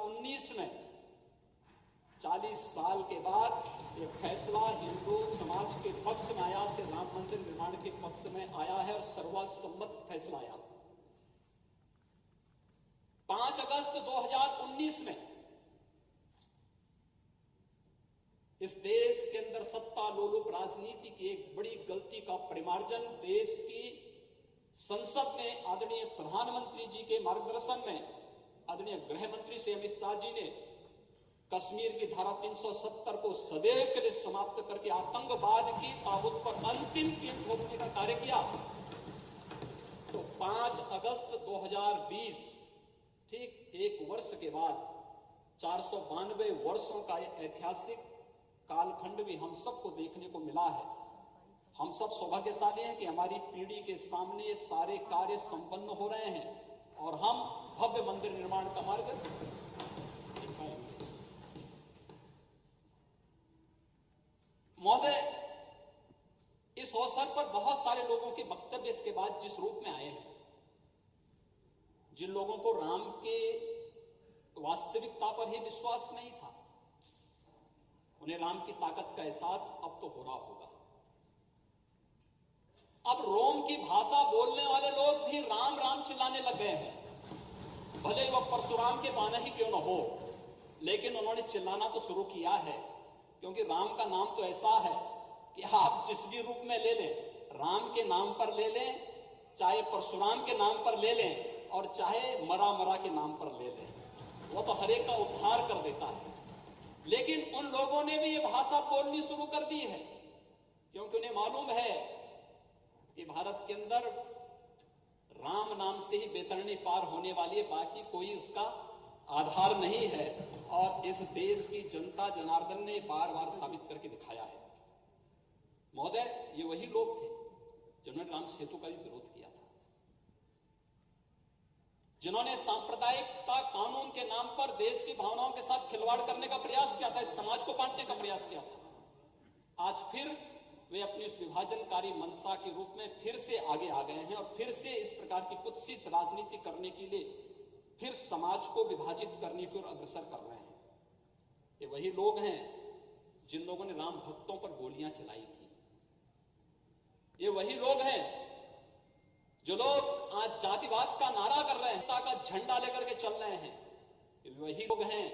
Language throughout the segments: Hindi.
2019 में 40 साल के बाद ये फैसला हिंदू समाज के पक्ष में आया, से राम मंदिर निर्माण के पक्ष में आया है और सर्वसम्मत फैसला आया। 5 अगस्त 2019 में इस देश के अंदर सत्ता लोलुप राजनीति की एक बड़ी गलती का परिमार्जन देश की संसद में आदरणीय प्रधानमंत्री जी के मार्गदर्शन में आदरणीय गृह मंत्री श्री अमित शाह जी ने कश्मीर की धारा 370 को सदैव के लिए समाप्त करके आतंकवाद की ताबूत पर अंतिम कील ठोकने का कार्य किया। तो 5 अगस्त 2020 ठीक एक वर्ष के बाद 492 वर्षों का यह ऐतिहासिक कालखंड भी हम सबको देखने को मिला है। हम सब सौभाग्यशाली हैं कि हमारी पीढ़ी के सामने ये सारे कार्य संपन्न हो रहे हैं और हम भव्य मंदिर निर्माण का मार्ग दिखाएंगे। महोदय, इस अवसर पर बहुत सारे लोगों के वक्तव्य इसके बाद जिस रूप में आए हैं, जिन लोगों को राम के वास्तविकता पर ही विश्वास नहीं था, उन्हें राम की ताकत का एहसास अब तो हो रहा होगा। अब रोम की भाषा बोलने वाले लोग भी राम राम चिल्लाने लग गए हैं, भले वह परशुराम के बाना ही क्यों न हो, लेकिन उन्होंने चिल्लाना तो शुरू किया है। क्योंकि राम का नाम तो ऐसा है कि आप जिस भी रूप में ले लें, राम के नाम पर ले लें, चाहे परशुराम के नाम पर ले लें और चाहे मरा मरा के नाम पर ले लें, वो तो हर एक का उद्धार कर देता है। लेकिन उन लोगों ने भी ये भाषा बोलनी शुरू कर दी है, क्योंकि उन्हें मालूम है कि भारत के अंदर राम नाम से ही बेतरनी पार होने वाली है, बाकी कोई उसका आधार नहीं है। और इस देश की जनता जनार्दन ने बार बार साबित करके दिखाया है। महोदय, ये वही लोग थे जिन्होंने राम सेतु का भी विरोध किया था, जिन्होंने सांप्रदायिकता कानून के नाम पर देश की भावनाओं के साथ खिलवाड़ करने का प्रयास किया था, इस समाज को बांटने का प्रयास किया था। आज फिर वे अपनी उस विभाजनकारी मंशा के रूप में फिर से आगे आ गए हैं और फिर से इस प्रकार की कुत्सित राजनीति करने के लिए फिर समाज को विभाजित करने की ओर अग्रसर कर रहे हैं। ये वही लोग हैं जिन लोगों ने राम भक्तों पर गोलियां चलाई थी। ये वही लोग हैं जो लोग आज जातिवाद का नारा कर रहे हैं, का झंडा लेकर के चल रहे हैं। ये वही लोग हैं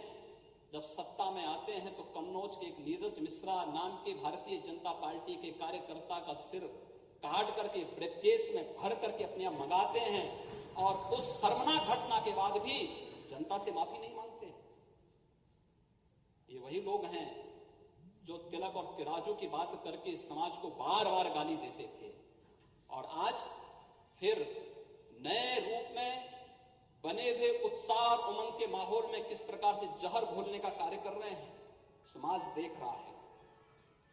जब सत्ता में आते हैं तो कन्नौज के एक नीरज मिश्रा नाम के भारतीय जनता पार्टी के कार्यकर्ता का सिर काट करके ब्रीफकेस में भर करके अपने यहां मंगाते हैं और उस शर्मनाक घटना के बाद भी जनता से माफी नहीं मांगते। ये वही लोग हैं जो तिलक और तिराजू की बात करके समाज को बार बार गाली देते थे और आज फिर नए रूप में बने हुए उत्साह और उमंग के माहौल में किस प्रकार से जहर घोलने का कार्य कर रहे हैं, समाज देख रहा है।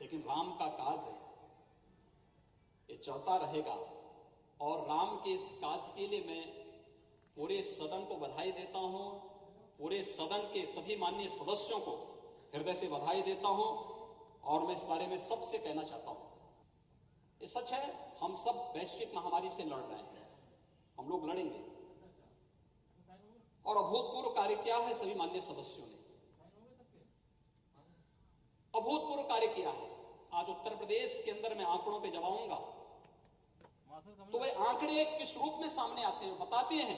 लेकिन राम का काज है, ये चलता रहेगा और राम के इस काज के लिए मैं पूरे सदन को बधाई देता हूं, पूरे सदन के सभी माननीय सदस्यों को हृदय से बधाई देता हूं और मैं इस बारे में सबसे कहना चाहता हूं, ये सच है, हम सब वैश्विक महामारी से लड़ रहे हैं, हम लोग लड़ेंगे और अभूतपूर्व कार्य किया है सभी माननीय सदस्यों ने, अभूतपूर्व कार्य किया है। आज उत्तर प्रदेश के अंदर मैं आंकड़ों पे जब आऊंगा तो वे आंकड़े किस रूप में सामने आते हैं, बताते हैं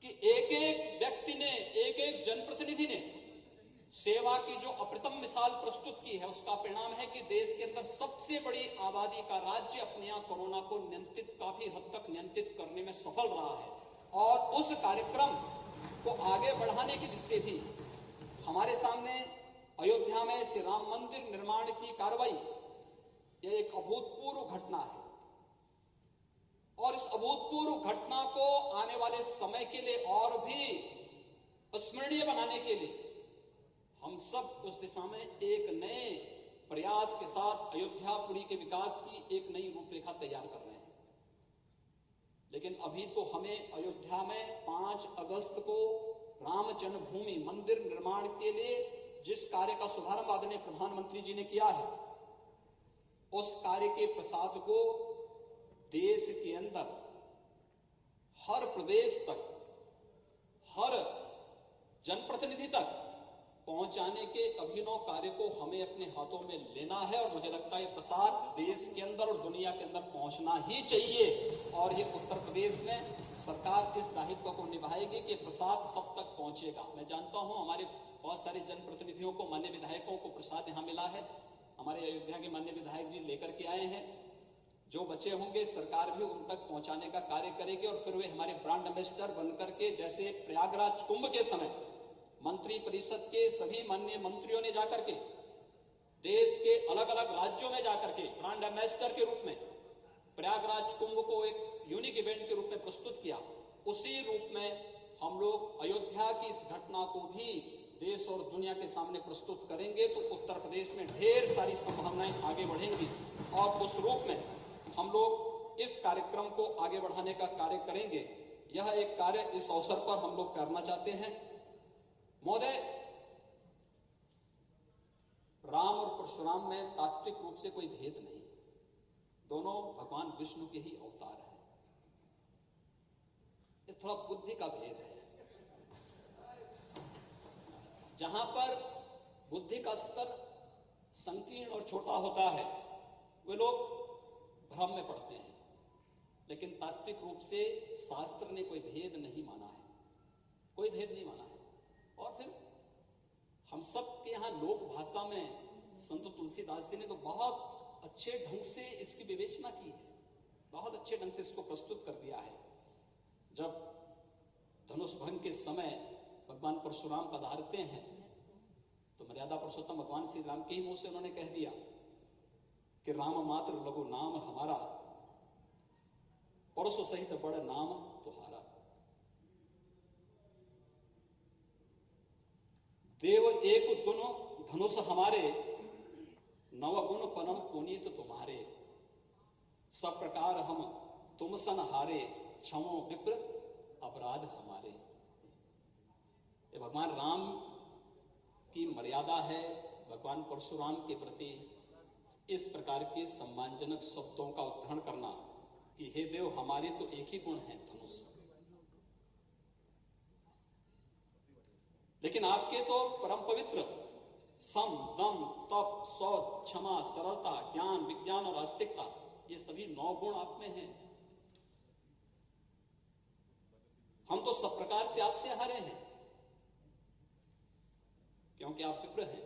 कि एक एक व्यक्ति ने, एक एक जनप्रतिनिधि ने सेवा की जो अप्रतिम मिसाल प्रस्तुत की है, उसका परिणाम है कि देश के अंदर सबसे बड़ी आबादी का राज्य अपने यहां कोरोना को नियंत्रित, काफी हद तक नियंत्रित करने में सफल रहा है। और उस कार्यक्रम को आगे बढ़ाने की दृष्टि से भी हमारे सामने अयोध्या में श्री राम मंदिर निर्माण की कार्रवाई, यह एक अभूतपूर्व घटना है और इस अभूतपूर्व घटना को आने वाले समय के लिए और भी स्मरणीय बनाने के लिए हम सब उस दिशा में एक नए प्रयास के साथ अयोध्यापुरी के विकास की एक नई रूपरेखा तैयार कर रहे हैं। लेकिन अभी तो हमें अयोध्या में 5 अगस्त को राम जन्मभूमि मंदिर निर्माण के लिए जिस कार्य का शुभारंभ आदरणीय प्रधानमंत्री जी ने किया है, उस कार्य के प्रसाद को देश के अंदर हर प्रदेश तक, हर जनप्रतिनिधि तक पहुंचाने के अभिनव कार्य को हमें अपने हाथों में लेना है और मुझे लगता है प्रसार देश के अंदर और दुनिया के अंदर पहुंचना ही चाहिए। और ये उत्तर प्रदेश में सरकार इस दायित्व को निभाएगी कि प्रसाद सब तक पहुंचेगा। मैं जानता हूं हमारे बहुत सारे जनप्रतिनिधियों को, माननीय विधायकों को प्रसाद यहां मिला है। हमारे अयोध्या के माननीय विधायक जी लेकर के आए हैं। जो बचे होंगे सरकार भी उन तक पहुंचाने का कार्य करेगी और फिर वे हमारे ब्रांड एम्बेसडर बनकर के, जैसे प्रयागराज कुंभ के समय मंत्री परिषद के सभी माननीय मंत्रियों ने जाकर के देश के अलग अलग राज्यों में जाकर के ब्रांड एम्बेसडर के रूप में प्रयागराज कुंभ को एक यूनिक इवेंट के रूप में प्रस्तुत किया, उसी रूप में हम लोग अयोध्या की इस घटना को भी देश और दुनिया के सामने प्रस्तुत करेंगे तो उत्तर प्रदेश में ढेर सारी संभावनाएं आगे बढ़ेंगी और उस रूप में हम लोग इस कार्यक्रम को आगे बढ़ाने का कार्य करेंगे। यह एक कार्य इस अवसर पर हम लोग करना चाहते हैं। महोदय, राम और परशुराम में तात्विक रूप से कोई भेद नहीं, दोनों भगवान विष्णु के ही अवतार हैं। इस थोड़ा बुद्धि का भेद है। जहां पर बुद्धि का स्तर संकीर्ण और छोटा होता है वे लोग भ्रम में पड़ते हैं, लेकिन तात्विक रूप से शास्त्र ने कोई भेद नहीं माना है, कोई भेद नहीं माना है। और फिर हम सब के यहां लोक भाषा में संत तुलसीदास जी ने तो बहुत अच्छे ढंग से इसकी विवेचना की है, बहुत अच्छे ढंग से इसको प्रस्तुत कर दिया है। जब धनुष भंग के समय भगवान परशुराम पधारते हैं तो मर्यादा पुरुषोत्तम भगवान श्री राम के ही मुंह से उन्होंने कह दिया कि राम मात्र लघु नाम हमारा, परशु सहित बड़ नाम तुम्हारा। देव एक गुण धनुष हमारे, नव गुण पनम पुनीत तुम्हारे। सब प्रकार हम तुम सन हारे, क्षमो विप्र अपराध हमारे। ये भगवान राम की मर्यादा है भगवान परशुराम के प्रति इस प्रकार के सम्मानजनक शब्दों का उच्चारण करना कि हे देव हमारे तो एक ही गुण है धनुष, लेकिन आपके तो परम पवित्र सम, दम, तप, शौच, क्षमा, सरलता, ज्ञान, विज्ञान और आस्तिकता, ये सभी 9 गुण आप में हैं। हम तो सब प्रकार से आपसे हारे हैं क्योंकि आप विप्र हैं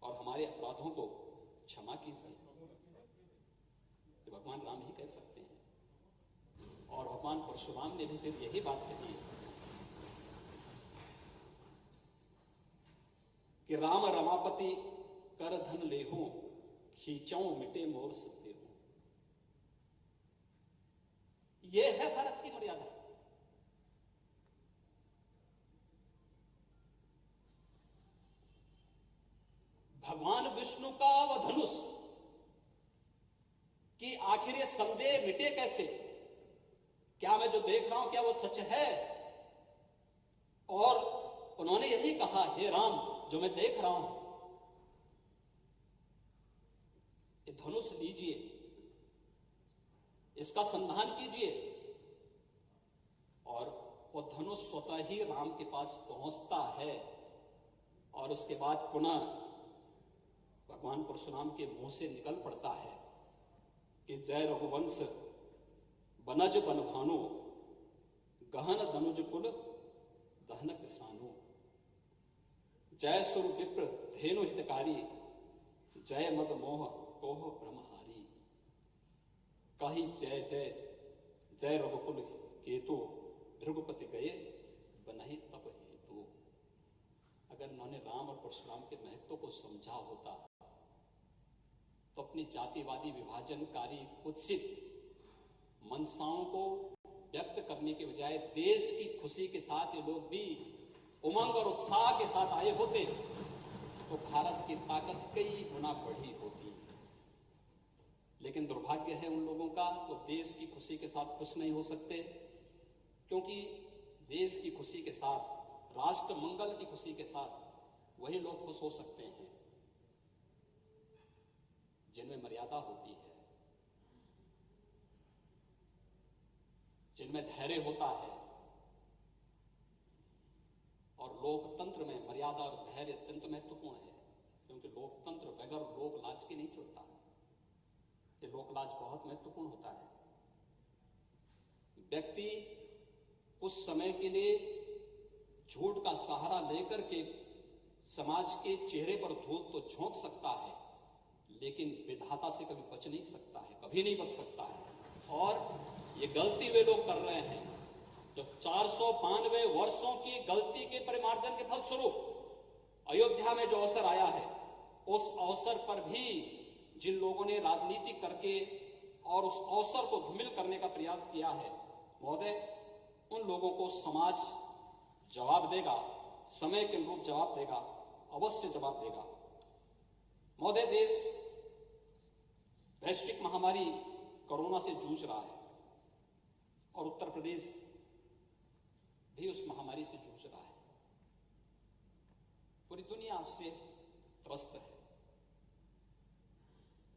और हमारे अपराधों को क्षमा कीजिए। तो भगवान राम ही कह सकते हैं। और भगवान परशुराम ने भी फिर यही बात कही कि राम रमापति कर धन लेहूं, खींचों मिटे मोर सत्य हूं। यह है भारत की मर्यादा। भगवान विष्णु का वह धनुष कि आखिर ये संदेह मिटे कैसे, क्या मैं जो देख रहा हूं क्या वो सच है। और उन्होंने यही कहा, हे राम जो मैं देख रहा हूं ये धनुष लीजिए, इसका संधान कीजिए। और वो धनुष स्वतः ही राम के पास पहुंचता है और उसके बाद पुनः भगवान परशुराम के मुंह से निकल पड़ता है कि जय रघुवंश बनज बन भानु, गहन दनुज कुल दहन कृषानु। जय सुर विप्र धेनु हितकारी, जय मद मोह कोह ब्रह्महारी। कही जय जय जय रघुकुल केतु, भृगुपति गए बनहि तप हेतु। अगर उन्होंने राम और परशुराम के महत्व को समझा होता तो अपनी जातिवादी विभाजनकारी कुत्सित मनसाओं को व्यक्त करने के बजाय देश की खुशी के साथ ये लोग भी उमंग और उत्साह के साथ आए होते तो भारत की ताकत कई गुना बढ़ी होती। लेकिन दुर्भाग्य है उन लोगों का, वो देश की खुशी के साथ खुश नहीं हो सकते, क्योंकि देश की खुशी के साथ, राष्ट्र मंगल की खुशी के साथ वही लोग खुश हो सकते हैं जिनमें मर्यादा होती है, जिनमें धैर्य होता है, और लोकतंत्र में मर्यादा और धैर्य अत्यंत महत्वपूर्ण है, क्योंकि लोकतंत्र बगैर लोकलाज के नहीं चलता। ये लोकलाज बहुत महत्वपूर्ण होता है। व्यक्ति उस समय के लिए झूठ का सहारा लेकर के समाज के चेहरे पर धूल तो झोंक सकता है, लेकिन विधाता से कभी बच नहीं सकता है, कभी नहीं बच सकता है। और ये गलती वे लोग कर रहे हैं जो 492 वर्षों की गलती के परिमार्जन के फलस्वरूप अयोध्या में जो अवसर आया है, उस अवसर पर भी जिन लोगों ने राजनीति करके और उस अवसर को धूमिल करने का प्रयास किया है, महोदय, उन लोगों को समाज जवाब देगा, समय के अनुरूप जवाब देगा, अवश्य जवाब देगा। महोदय, देश वैश्विक महामारी कोरोना से जूझ रहा है और उत्तर प्रदेश भी उस महामारी से जूझ रहा है। पूरी दुनिया उससे त्रस्त है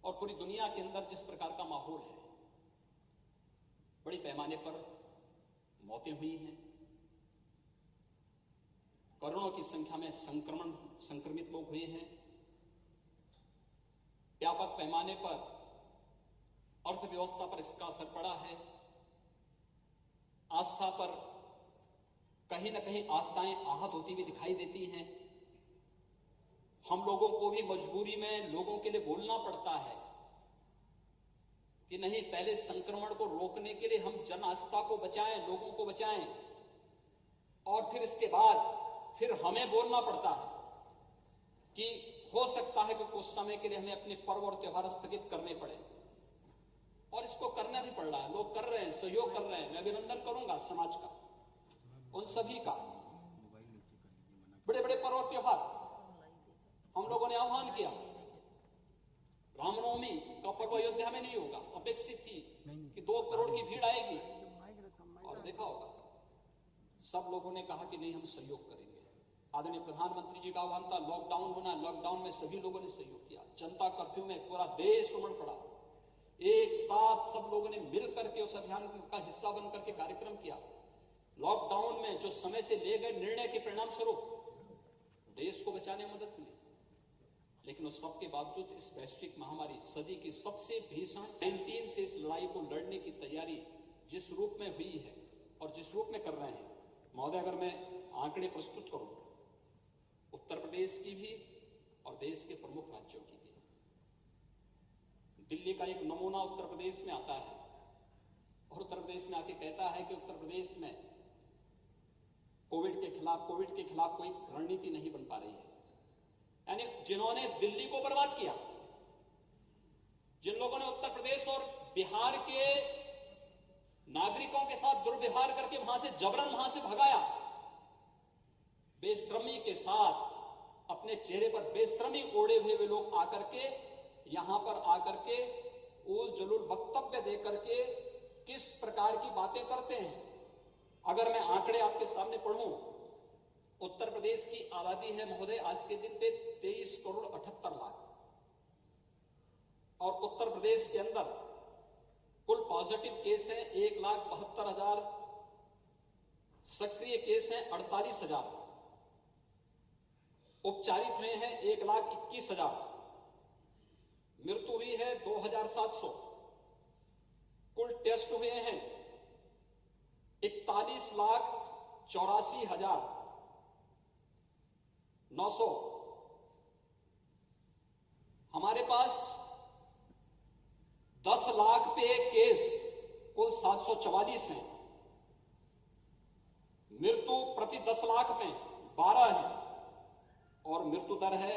और पूरी दुनिया के अंदर जिस प्रकार का माहौल है, बड़ी पैमाने पर मौतें हुई हैं, करोड़ों की संख्या में संक्रमित लोग हुए हैं, व्यापक पैमाने पर अर्थव्यवस्था पर इसका असर पड़ा है, आस्था पर कहीं न कहीं आस्थाएं आहत होती हुई दिखाई देती हैं। हम लोगों को भी मजबूरी में लोगों के लिए बोलना पड़ता है कि नहीं, पहले संक्रमण को रोकने के लिए हम जन आस्था को बचाएं, लोगों को बचाएं, और फिर इसके बाद फिर हमें बोलना पड़ता है कि हो सकता है कि कुछ समय के लिए हमें अपने पर्व और त्योहार स्थगित करने पड़े, और इसको करना भी पड़ रहा है। लोग कर रहे हैं, सहयोग कर रहे हैं। मैं अभिनंदन करूंगा समाज का, उन सभी का। बड़े बड़े पर्व और त्योहार हम लोगों ने आह्वान किया। रामनवमी का पर्व अयोध्या में नहीं होगा, अपेक्षित थी कि 2 करोड़ की भीड़ आएगी, और देखा होगा सब लोगों ने कहा कि नहीं, हम सहयोग करेंगे। आदरणीय प्रधानमंत्री जी का आह्वान था, लॉकडाउन होना, लॉकडाउन में सभी लोगों ने सहयोग किया। जनता कर्फ्यू में पूरा देश उमड़ पड़ा, एक साथ सब लोगों ने मिल करके उस अभियान का हिस्सा बन करके कार्यक्रम किया। लॉकडाउन में जो समय से लिए गए निर्णय के परिणाम स्वरूप देश को बचाने में मदद मिली, लेकिन उस सब के बावजूद इस वैश्विक महामारी, सदी की सबसे भीषण 19 से इस लड़ाई को लड़ने की तैयारी जिस रूप में हुई है और जिस रूप में कर रहे हैं, महोदय, अगर मैं आंकड़े प्रस्तुत करूं उत्तर प्रदेश की भी और देश के प्रमुख राज्यों की भी। दिल्ली का एक नमूना उत्तर प्रदेश में आता है और उत्तर प्रदेश में आके कहता है कि उत्तर प्रदेश में कोविड के खिलाफ कोई रणनीति नहीं बन पा रही है। यानी जिन्होंने दिल्ली को बर्बाद किया, जिन लोगों ने उत्तर प्रदेश और बिहार के नागरिकों के साथ दुर्व्यवहार करके वहां से जबरन वहां से भगाया, बेशर्मी के साथ अपने चेहरे पर बेशर्मी ओढ़े हुए वे लोग आकर के यहां पर आकर के उल जलूल वक्तव्य दे करके किस प्रकार की बातें करते हैं। अगर मैं आंकड़े आपके सामने पढ़ूं, उत्तर प्रदेश की आबादी है महोदय आज के दिन पे 23 करोड़ 78 लाख, और उत्तर प्रदेश के अंदर कुल पॉजिटिव केस हैं 1,72,000, सक्रिय केस हैं 48,000, उपचारित हुए हैं 1,21,000, मृत्यु हुई है 2,700, कुल टेस्ट हुए हैं 41,84,900। हमारे पास 10 लाख पे केस कुल 744 हैं, मृत्यु प्रति 10 लाख में 12 है, और मृत्यु दर है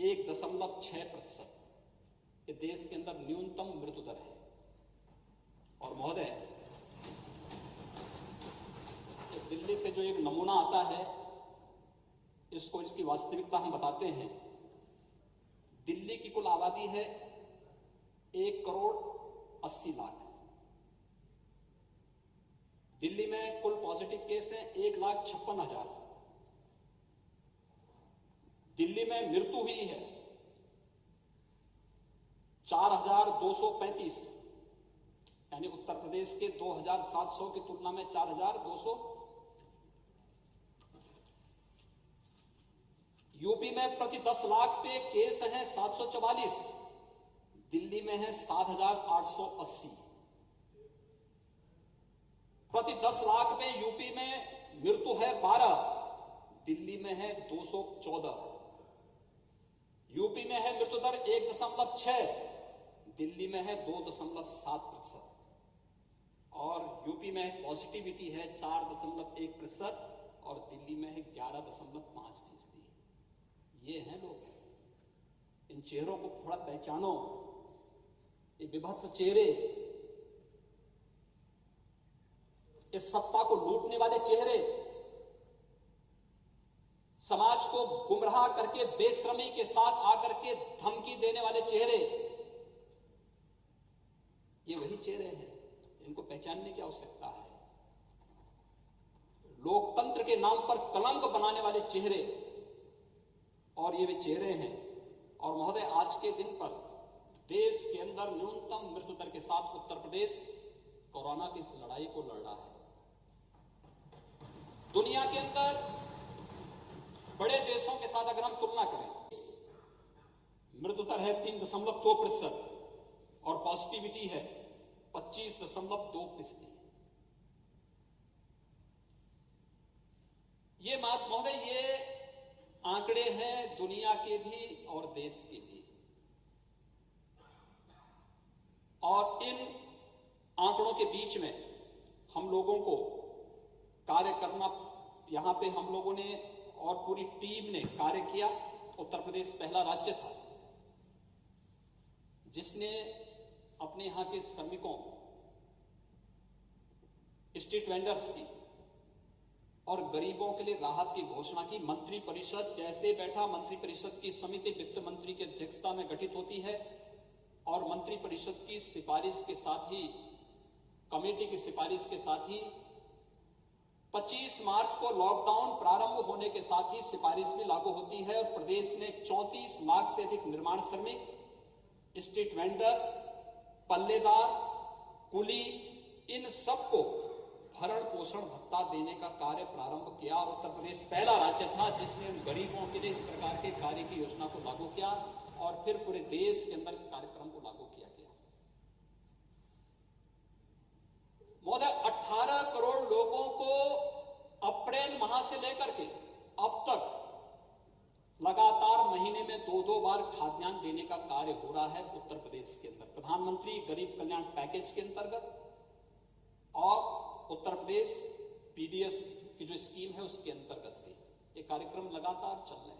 1.6%। ये देश के अंदर न्यूनतम मृत्यु दर है। और महोदय, दिल्ली से जो एक नमूना आता है, इसको इसकी वास्तविकता हम बताते हैं। दिल्ली की कुल आबादी है 1 करोड़ 80 लाख। दिल्ली में कुल पॉजिटिव केस हैं 1,56,000। दिल्ली में मृत्यु हुई है 4,235, यानी उत्तर प्रदेश के 2,700 की तुलना में 4,200। यूपी में प्रति 10 लाख पे केस हैं 744, दिल्ली में है 7,880। प्रति 10 लाख पे यूपी में मृत्यु है 12, दिल्ली में है 214। यूपी में है मृत्यु दर 1.6, दिल्ली में है 2.7%। और यूपी में पॉजिटिविटी है 4.1% और दिल्ली में है 11.5%। ये हैं लोग, इन चेहरों को थोड़ा पहचानो। ये विभत्स चेहरे, इस सत्ता को लूटने वाले चेहरे, समाज को गुमराह करके बेशर्मी के साथ आकर के धमकी देने वाले चेहरे, ये वही चेहरे हैं। इनको पहचानने की आवश्यकता है। लोकतंत्र के नाम पर कलंक बनाने वाले चेहरे, और ये वे चेहरे हैं। और महोदय, आज के दिन पर देश के अंदर न्यूनतम मृत्यु दर के साथ उत्तर प्रदेश कोरोना की इस लड़ाई को लड़ रहा है। दुनिया के अंदर बड़े देशों के साथ अगर हम तुलना करें, मृत्यु दर है 3.2% और पॉजिटिविटी है 25.2%। ये बात महोदय, ये आंकड़े हैं दुनिया के भी और देश के भी। और इन आंकड़ों के बीच में हम लोगों को कार्य करना, यहां पे हम लोगों ने और पूरी टीम ने कार्य किया। उत्तर प्रदेश पहला राज्य था जिसने अपने यहां के श्रमिकों, स्ट्रीट वेंडर्स की और गरीबों के लिए राहत की घोषणा की। मंत्री परिषद जैसे बैठा, मंत्री परिषद की समिति वित्त मंत्री की अध्यक्षता में गठित होती है और मंत्री परिषद की सिफारिश के साथ ही, कमेटी की सिफारिश के साथ ही 25 मार्च को लॉकडाउन प्रारंभ होने के साथ ही सिफारिश भी लागू होती है। और प्रदेश में 34 लाख से अधिक निर्माण श्रमिक, स्ट्रीट वेंडर, पल्लेदार, कुली, इन सबको भरण पोषण भत्ता देने का कार्य प्रारंभ किया। और उत्तर प्रदेश पहला राज्य था जिसने उन गरीबों के लिए इस प्रकार के कार्य की योजना को लागू किया और फिर पूरे देश के अंदर इस कार्यक्रम को लागू किया गया। महोदय, 18 करोड़ लोगों को अप्रैल माह से लेकर के अब तक लगातार महीने में 2-2 बार खाद्यान्न देने का कार्य हो रहा है उत्तर प्रदेश के अंदर, प्रधानमंत्री गरीब कल्याण पैकेज के अंतर्गत और उत्तर प्रदेश पीडीएस की जो स्कीम है उसके अंतर्गत भी ये कार्यक्रम लगातार चल रहे हैं।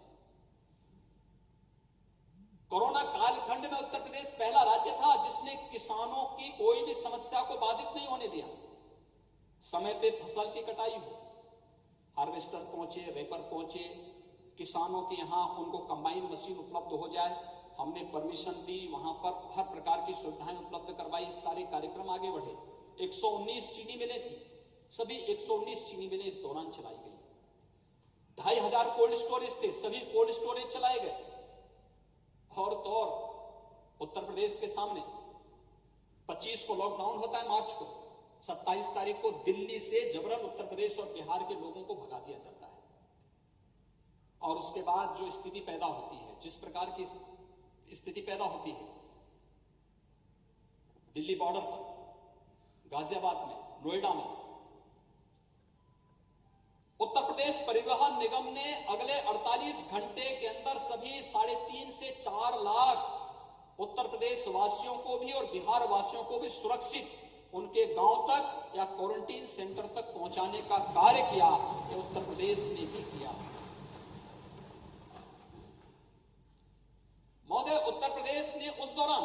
कोरोना कालखंड में उत्तर प्रदेश पहला राज्य था जिसने किसानों की कोई भी समस्या को बाधित नहीं होने दिया। समय पे फसल की कटाई हो, हार्वेस्टर पहुंचे, रेपर पहुंचे, किसानों के यहां उनको कंबाइन मशीन उपलब्ध हो जाए, हमने परमिशन दी, वहां पर हर प्रकार की सुविधाएं उपलब्ध करवाई, सारे कार्यक्रम आगे बढ़े। 119 चीनी मिलें थी, सभी 119 चीनी मिलें इस दौरान चलाई गई। 2500 कोल्ड स्टोरेज थे, सभी कोल्ड स्टोरेज चलाए गए। और तो और उत्तर प्रदेश के सामने 25 को लॉकडाउन होता है मार्च को, 27 तारीख को दिल्ली से जबरन उत्तर प्रदेश और बिहार के लोगों को भगा दिया जाता है। और उसके बाद जो स्थिति पैदा होती है, जिस प्रकार की स्थिति पैदा होती है दिल्ली बॉर्डर पर, गाजियाबाद में, नोएडा में, उत्तर प्रदेश परिवहन निगम ने अगले 48 घंटे के अंदर सभी 3.5 से 4 लाख उत्तर प्रदेश वासियों को भी और बिहार वासियों को भी सुरक्षित उनके गांव तक या क्वारंटीन सेंटर तक पहुंचाने का कार्य किया। ये उत्तर प्रदेश ने ही किया। महोदय, उत्तर प्रदेश ने उस दौरान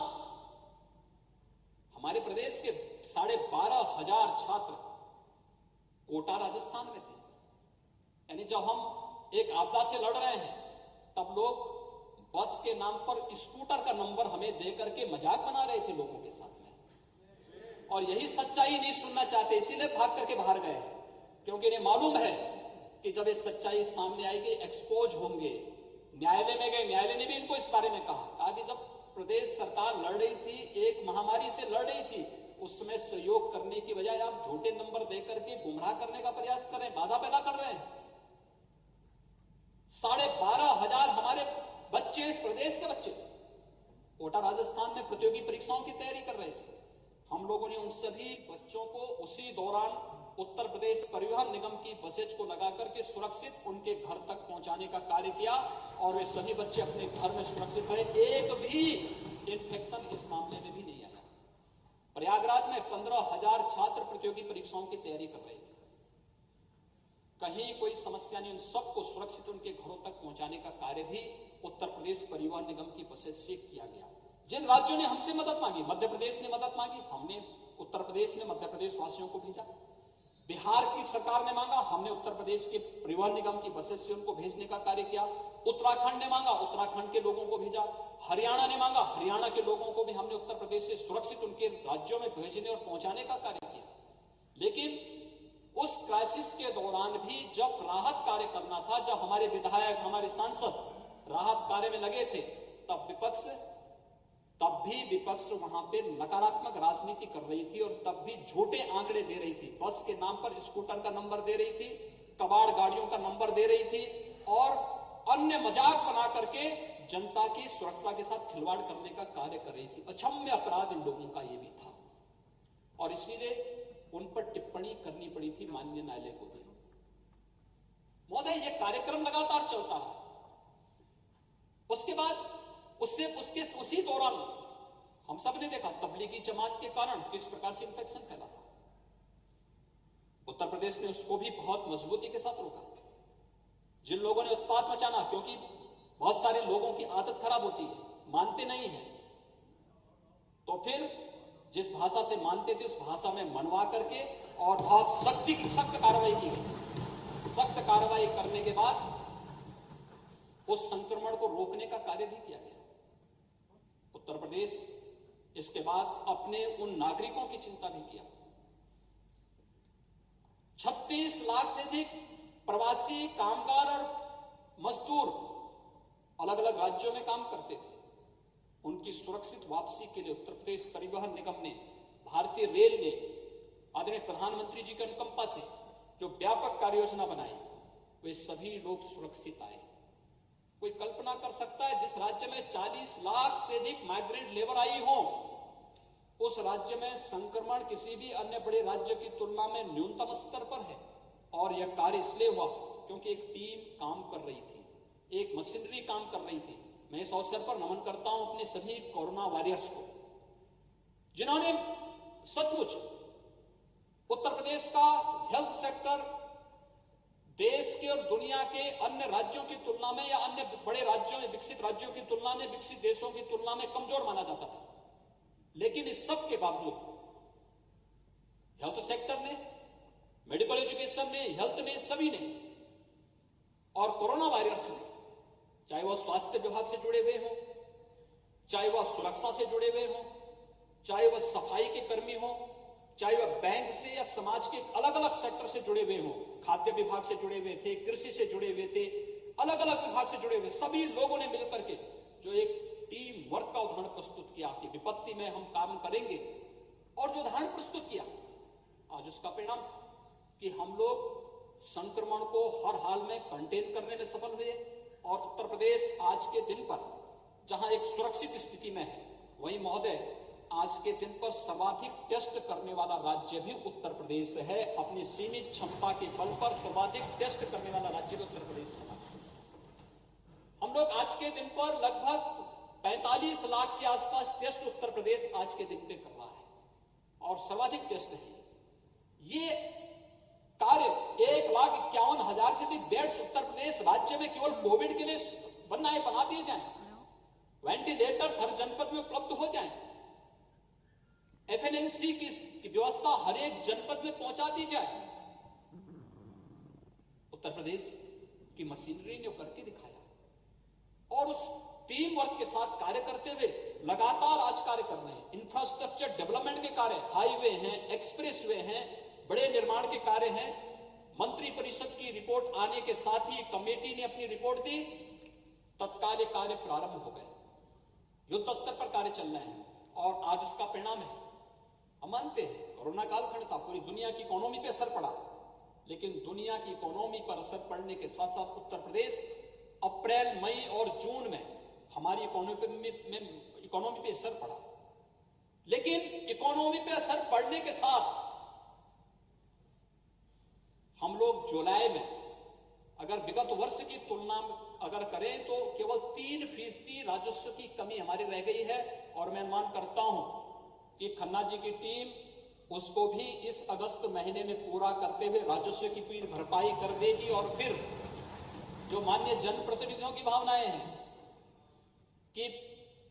हमारे प्रदेश के 12,500 छात्र कोटा राजस्थान में थे। यानी जब हम एक आपदा से लड़ रहे हैं तब लोग बस के नाम पर स्कूटर का नंबर हमें दे करके मजाक बना रहे थे लोगों के साथ में, और यही सच्चाई नहीं सुनना चाहते, इसीलिए भाग करके बाहर गए, क्योंकि इन्हें मालूम है कि जब ये सच्चाई सामने आएगी एक्सपोज होंगे। न्यायालय में गए, न्यायालय ने भी इनको इस बारे में कहा कि जब प्रदेश सरकार लड़ रही थी, एक महामारी से लड़ रही थी, उस समय सहयोग करने की बजाय आप झूठे नंबर देकर के गुमराह करने का प्रयास कर रहे हैं, बाधा पैदा कर रहे हैं। 12,500 हमारे बच्चे इस प्रदेश के बच्चे कोटा राजस्थान में प्रतियोगी परीक्षाओं की तैयारी कर रहे थे। हम लोगों ने उन सभी बच्चों को उसी दौरान उत्तर प्रदेश परिवहन निगम की बसेज को लगा करके सुरक्षित उनके घर तक पहुंचाने का कार्य किया और वे सभी बच्चे अपने घर में सुरक्षित रहे। एक भी इन्फेक्शन इस मामले में भी नहीं आया। प्रयागराज में 15,000 छात्र प्रतियोगी परीक्षाओं की तैयारी कर रहे थे। कहीं कोई समस्या नहीं, उन सबको सुरक्षित उनके घरों तक पहुंचाने का कार्य भी उत्तर प्रदेश परिवहन निगम की बसेज से किया गया। जिन राज्यों ने हमसे मदद मांगी, मध्य प्रदेश ने मदद मांगी, हमने उत्तर प्रदेश में मध्य प्रदेश वासियों को भेजा। बिहार की सरकार ने मांगा, हमने उत्तर प्रदेश के परिवहन निगम की बसेज से उनको भेजने का कार्य किया। उत्तराखंड ने मांगा, उत्तराखंड के लोगों को भेजा। हरियाणा ने मांगा, हरियाणा के लोगों को भी हमने उत्तर प्रदेश से सुरक्षित उनके राज्यों में भेजने और पहुंचाने का कार्य किया। लेकिन उस क्राइसिस के दौरान भी जब राहत कार्य करना था, जब हमारे विधायक, हमारे सांसद राहत कार्य में लगे थे, तब भी विपक्ष वहां पे नकारात्मक राजनीति कर रही थी और तब भी झूठे आंकड़े दे रही थी। बस के नाम पर स्कूटर का नंबर दे रही थी, कबाड़ गाड़ियों का नंबर दे रही थी और अन्य मजाक बना करके जनता की सुरक्षा के साथ खिलवाड़ करने का कार्य कर रही थी। अक्षम्य अपराध इन लोगों का ये भी था और इसीलिए उन पर टिप्पणी करनी पड़ी थी माननीय न्यायालय को भी। महोदय, ये कार्यक्रम लगातार चलता रहा। उसके बाद उसी दौरान हम सब ने देखा तबलीगी जमात के कारण किस प्रकार से इंफेक्शन फैला था। उत्तर प्रदेश ने उसको भी बहुत मजबूती के साथ रोका। जिन लोगों ने उत्पात मचाना, क्योंकि बहुत सारे लोगों की आदत खराब होती है, मानते नहीं है, तो फिर जिस भाषा से मानते थे उस भाषा में मनवा करके और बहुत सख्त कार्रवाई की गई। सख्त कार्रवाई करने के बाद उस संक्रमण को रोकने का कार्य भी किया गया। उत्तर प्रदेश इसके बाद अपने उन नागरिकों की चिंता भी किया। 36 लाख से अधिक प्रवासी कामगार और मजदूर अलग अलग राज्यों में काम करते थे। उनकी सुरक्षित वापसी के लिए उत्तर प्रदेश परिवहन निगम ने, भारतीय रेल ने आदरणीय प्रधानमंत्री जी के अनुकंपा से जो व्यापक कार्य योजना बनाई, वे सभी लोग सुरक्षित आए। कोई कल्पना कर सकता है जिस राज्य में 40 लाख से अधिक माइग्रेंट लेबर आई हो, उस राज्य में संक्रमण किसी भी अन्य बड़े राज्य की तुलना में न्यूनतम स्तर पर है। और यह कार्य इसलिए हुआ क्योंकि एक टीम काम कर रही थी, एक मशीनरी काम कर रही थी। मैं इस अवसर पर नमन करता हूं अपने सभी कोरोना वॉरियर्स को, जिन्होंने सचमुच उत्तर प्रदेश का हेल्थ सेक्टर देश के और दुनिया के अन्य राज्यों की तुलना में या अन्य बड़े राज्यों में, विकसित राज्यों की तुलना में, विकसित देशों की तुलना में कमजोर माना जाता था। लेकिन इस सब के बावजूद हेल्थ सेक्टर ने, मेडिकल एजुकेशन ने, हेल्थ ने, सभी ने और कोरोना वायरस ने, चाहे वह स्वास्थ्य विभाग से जुड़े हुए हों, चाहे वह सुरक्षा से जुड़े हुए हों, चाहे वह सफाई के कर्मी हों, चाहे वह बैंक से या समाज के अलग अलग सेक्टर से जुड़े हुए हों, खाद्य विभाग से जुड़े हुए थे, कृषि से जुड़े हुए थे, अलग अलग विभाग से जुड़े हुए, सभी लोगों ने मिलकर के जो एक टीम वर्क का उदाहरण प्रस्तुत किया कि विपत्ति में हम काम करेंगे, और जो उदाहरण प्रस्तुत किया, आज उसका परिणाम कि हम लोग संक्रमण को हर हाल में कंटेन करने में सफल हुए और उत्तर प्रदेश आज के दिन पर जहां एक सुरक्षित स्थिति में है, वहीं महोदय आज के दिन पर सर्वाधिक टेस्ट करने वाला राज्य भी उत्तर प्रदेश है। अपनी सीमित क्षमता के बल पर सर्वाधिक टेस्ट करने वाला राज्य भी उत्तर प्रदेश है। हम लोग आज के दिन पर लगभग 45 लाख के आसपास टेस्ट उत्तर प्रदेश आज के दिन पे कर रहा है और सर्वाधिक टेस्ट है। ये कार्य 1,51,000 से अधिक बेड्स उत्तर प्रदेश राज्य में केवल कोविड के लिए बना दिए जाएं, वेंटिलेटर्स हर जनपद में उपलब्ध हो जाएं, एफएनएनसी की व्यवस्था हर एक जनपद में पहुंचा दी जाए। उत्तर प्रदेश की मशीनरी ने करके दिखाया और उस टीम वर्क के साथ कार्य करते हुए लगातार आज कार्य कर रहे हैं। इंफ्रास्ट्रक्चर डेवलपमेंट के कार्य, हाईवे हैं, एक्सप्रेसवे हैं, बड़े निर्माण के कार्य हैं। मंत्री परिषद की रिपोर्ट आने के साथ ही कमेटी ने अपनी रिपोर्ट दी, तत्काल ये कार्य प्रारंभ हो गए, युद्ध स्तर पर कार्य चल रहे हैं और आज उसका परिणाम है। हम मानते हैं कोरोना कालखंड था, पूरी दुनिया की इकोनॉमी पे असर पड़ा, लेकिन दुनिया की इकोनॉमी पर असर पड़ने के साथ साथ उत्तर प्रदेश अप्रैल, मई और जून में हमारी इकोनॉमी पे असर पड़ा, लेकिन इकोनॉमी पे असर पड़ने के साथ हम लोग जुलाई में अगर विगत वर्ष की तुलना में अगर करें तो केवल 3% राजस्व की कमी हमारी रह गई है। और मैं अनुमान करता हूं कि खन्ना जी की टीम उसको भी इस अगस्त महीने में पूरा करते हुए राजस्व की पूरी भरपाई कर देगी। और फिर जो माननीय जनप्रतिनिधियों की भावनाएं हैं कि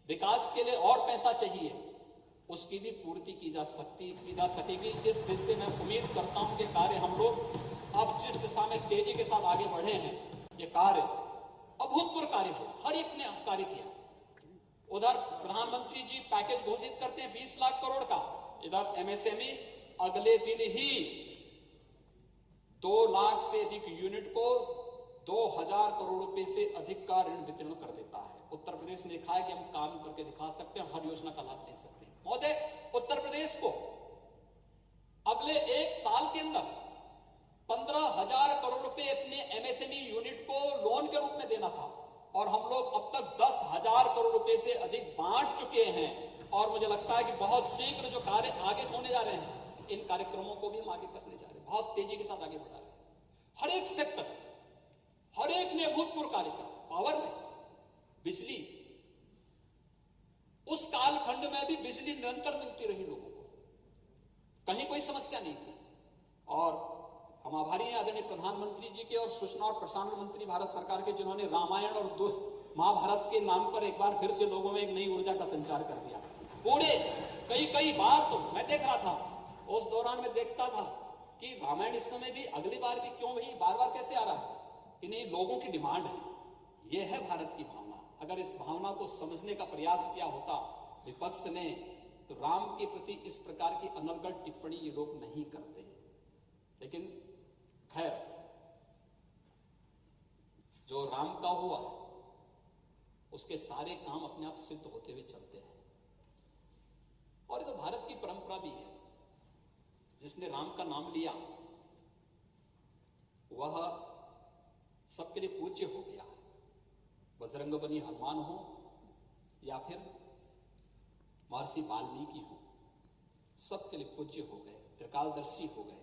विकास के लिए और पैसा चाहिए, उसकी भी पूर्ति की जा सकेगी। इस दिशा से मैं उम्मीद करता हूं कि कार्य हम लोग अब जिस दिशा में तेजी के साथ आगे बढ़े हैं, ये कार्य अभूतपूर्व कार्य हो, हर एक ने कार्य किया। उधर प्रधानमंत्री जी पैकेज घोषित करते हैं 20 लाख करोड़ का, इधर एमएसएमई अगले दिन ही 2 लाख से अधिक यूनिट को 2000 करोड़ रुपए से अधिक का ऋण वितरण कर देता है। उत्तर प्रदेश ने दिखाया कि हम काम करके दिखा सकते हैं, हर योजना का लाभ ले सकते हैं। महोदय, उत्तर प्रदेश को अगले 1 साल के अंदर 15,000 करोड़ रुपए अपने एमएसएमई यूनिट को लोन के रूप में देना था, और हम लोग अब तक 10,000 करोड़ रुपए से अधिक बांट चुके हैं। और मुझे लगता है कि बहुत शीघ्र जो कार्य आगे होने जा रहे हैं, इन कार्यक्रमों को भी हम आगे करने जा रहे हैं, बहुत तेजी के साथ आगे बढ़ा रहे हैं। हर एक सेक्टर, हर एक ने अभूतपूर्व कार्य का, पावर में, बिजली, उस कालखंड में भी बिजली निरंतर मिलती रही लोगों को, कहीं कोई समस्या नहीं थी। और हम आभारी हैं आदरणीय प्रधानमंत्री जी के और सूचना और प्रसारण मंत्री भारत सरकार के, जिन्होंने रामायण और महाभारत के नाम पर एक बार फिर से लोगों में एक नई ऊर्जा का संचार कर दिया। पूरे कई बार तो मैं देख रहा था, उस दौरान मैं देखता था कि रामायण इस समय भी अगली बार भी क्यों भाई बार कैसे आ रहा है, इन्हीं लोगों की डिमांड है। यह है भारत की भावना। अगर इस भावना को समझने का प्रयास किया होता विपक्ष ने, तो राम के प्रति इस प्रकार की अनर्गल टिप्पणी ये लोग नहीं करते। लेकिन खैर, जो राम का हुआ उसके सारे काम अपने आप सिद्ध होते हुए चलते हैं। और ये तो भारत की परंपरा भी है, जिसने राम का नाम लिया वह सबके लिए पूज्य हो गया। बजरंगबली हनुमान हो या फिर महर्षि वाल्मीकि हो, सबके लिए पूज्य हो गए, त्रिकालदर्शी हो गए।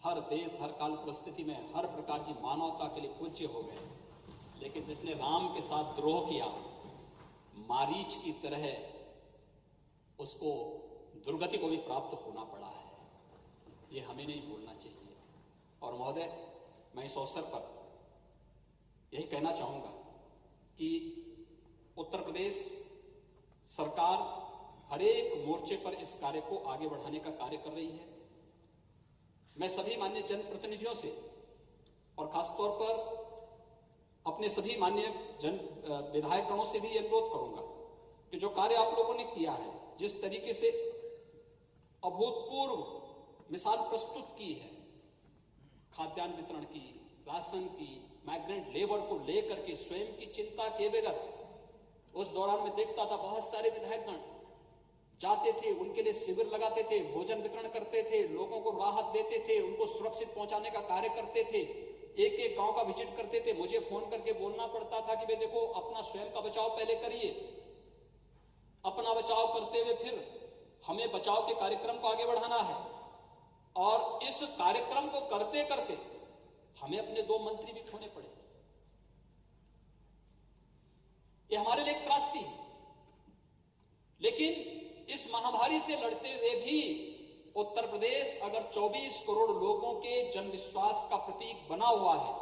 हर देश, हर काल परिस्थिति में हर प्रकार की मानवता के लिए पूज्य हो गए। लेकिन जिसने राम के साथ द्रोह किया, मारीच की तरह उसको दुर्गति को भी प्राप्त होना पड़ा है। ये हमें नहीं भूलना चाहिए। और महोदय, मैं इस अवसर पर यही कहना चाहूंगा कि उत्तर प्रदेश सरकार हर एक मोर्चे पर इस कार्य को आगे बढ़ाने का कार्य कर रही है। मैं सभी माननीय जनप्रतिनिधियों से और खासतौर पर अपने सभी माननीय विधायकगणों से भी अनुरोध करूंगा कि जो कार्य आप लोगों ने किया है, जिस तरीके से अभूतपूर्व मिसाल प्रस्तुत की है, खाद्यान्न वितरण की, राशन की, माइग्रेंट लेबर को लेकर के स्वयं की चिंता किए बगैर, उस दौरान में देखता था बहुत सारे विधायकगण जाते थे, उनके लिए शिविर लगाते थे, भोजन वितरण करते थे, लोगों को राहत देते थे, उनको सुरक्षित पहुंचाने का कार्य करते थे, एक गांव का विजिट करते थे। मुझे फोन करके बोलना पड़ता था कि भाई देखो, अपना स्वयं का बचाव पहले करिए, अपना बचाव करते हुए फिर हमें बचाव के कार्यक्रम को आगे बढ़ाना है। और इस कार्यक्रम को करते करते हमें अपने 2 मंत्री भी खोने पड़े। ये हमारे लिए त्रासदी है। लेकिन इस महामारी से लड़ते हुए भी उत्तर प्रदेश अगर 24 करोड़ लोगों के जन विश्वास का प्रतीक बना हुआ है,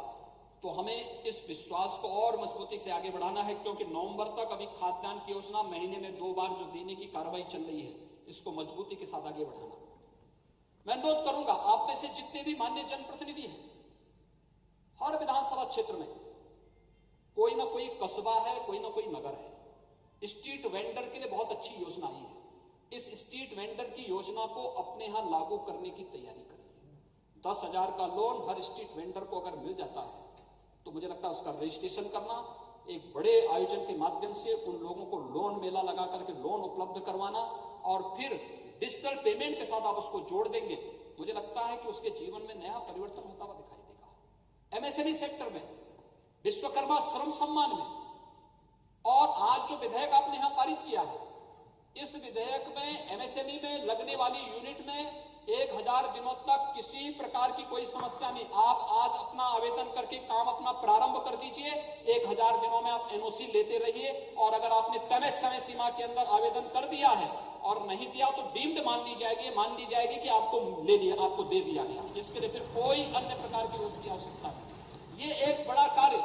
तो हमें इस विश्वास को और मजबूती से आगे बढ़ाना है। क्योंकि नवंबर तक अभी खाद्यान्न की योजना महीने में 2 बार जो देने की कार्रवाई चल रही है, इसको मजबूती के साथ आगे बढ़ाना। मैं अनुरोध करूंगा, आप में से जितने भी माननीय जनप्रतिनिधि हैं, हर विधानसभा क्षेत्र में कोई ना कोई कस्बा है, कोई ना कोई नगर है। स्ट्रीट वेंडर के लिए बहुत अच्छी योजना आई है। इस स्ट्रीट वेंडर की योजना को अपने यहां लागू करने की तैयारी करिए। 10,000 का लोन हर स्ट्रीट वेंडर को अगर मिल जाता है, तो मुझे लगता है उसका रजिस्ट्रेशन करना, एक बड़े आयोजन के माध्यम से उन लोगों को लोन मेला लगा करके लोन उपलब्ध करवाना, और फिर डिजिटल पेमेंट के साथ आप उसको जोड़ देंगे, मुझे लगता है कि उसके जीवन में नया परिवर्तन होता हुआ दिखाई देगा। एमएसएमई सेक्टर में विश्वकर्मा श्रम सम्मान में, और आज जो विधेयक आपने यहां पारित किया है, इस विधेयक में एमएसएमई में लगने वाली यूनिट में 1000 दिनों तक किसी प्रकार की कोई समस्या नहीं। आप आज अपना आवेदन करके काम अपना प्रारंभ कर दीजिए, 1000 दिनों में आप एनओसी लेते रहिए, और अगर आपने तय समय सीमा के अंदर आवेदन कर दिया है और नहीं दिया तो डीम्ड मान ली जाएगी कि आपको ले लिया, आपको दे दिया गया। इसके लिए फिर कोई अन्य प्रकार की उसकी आवश्यकता नहीं। ये एक बड़ा कार्य,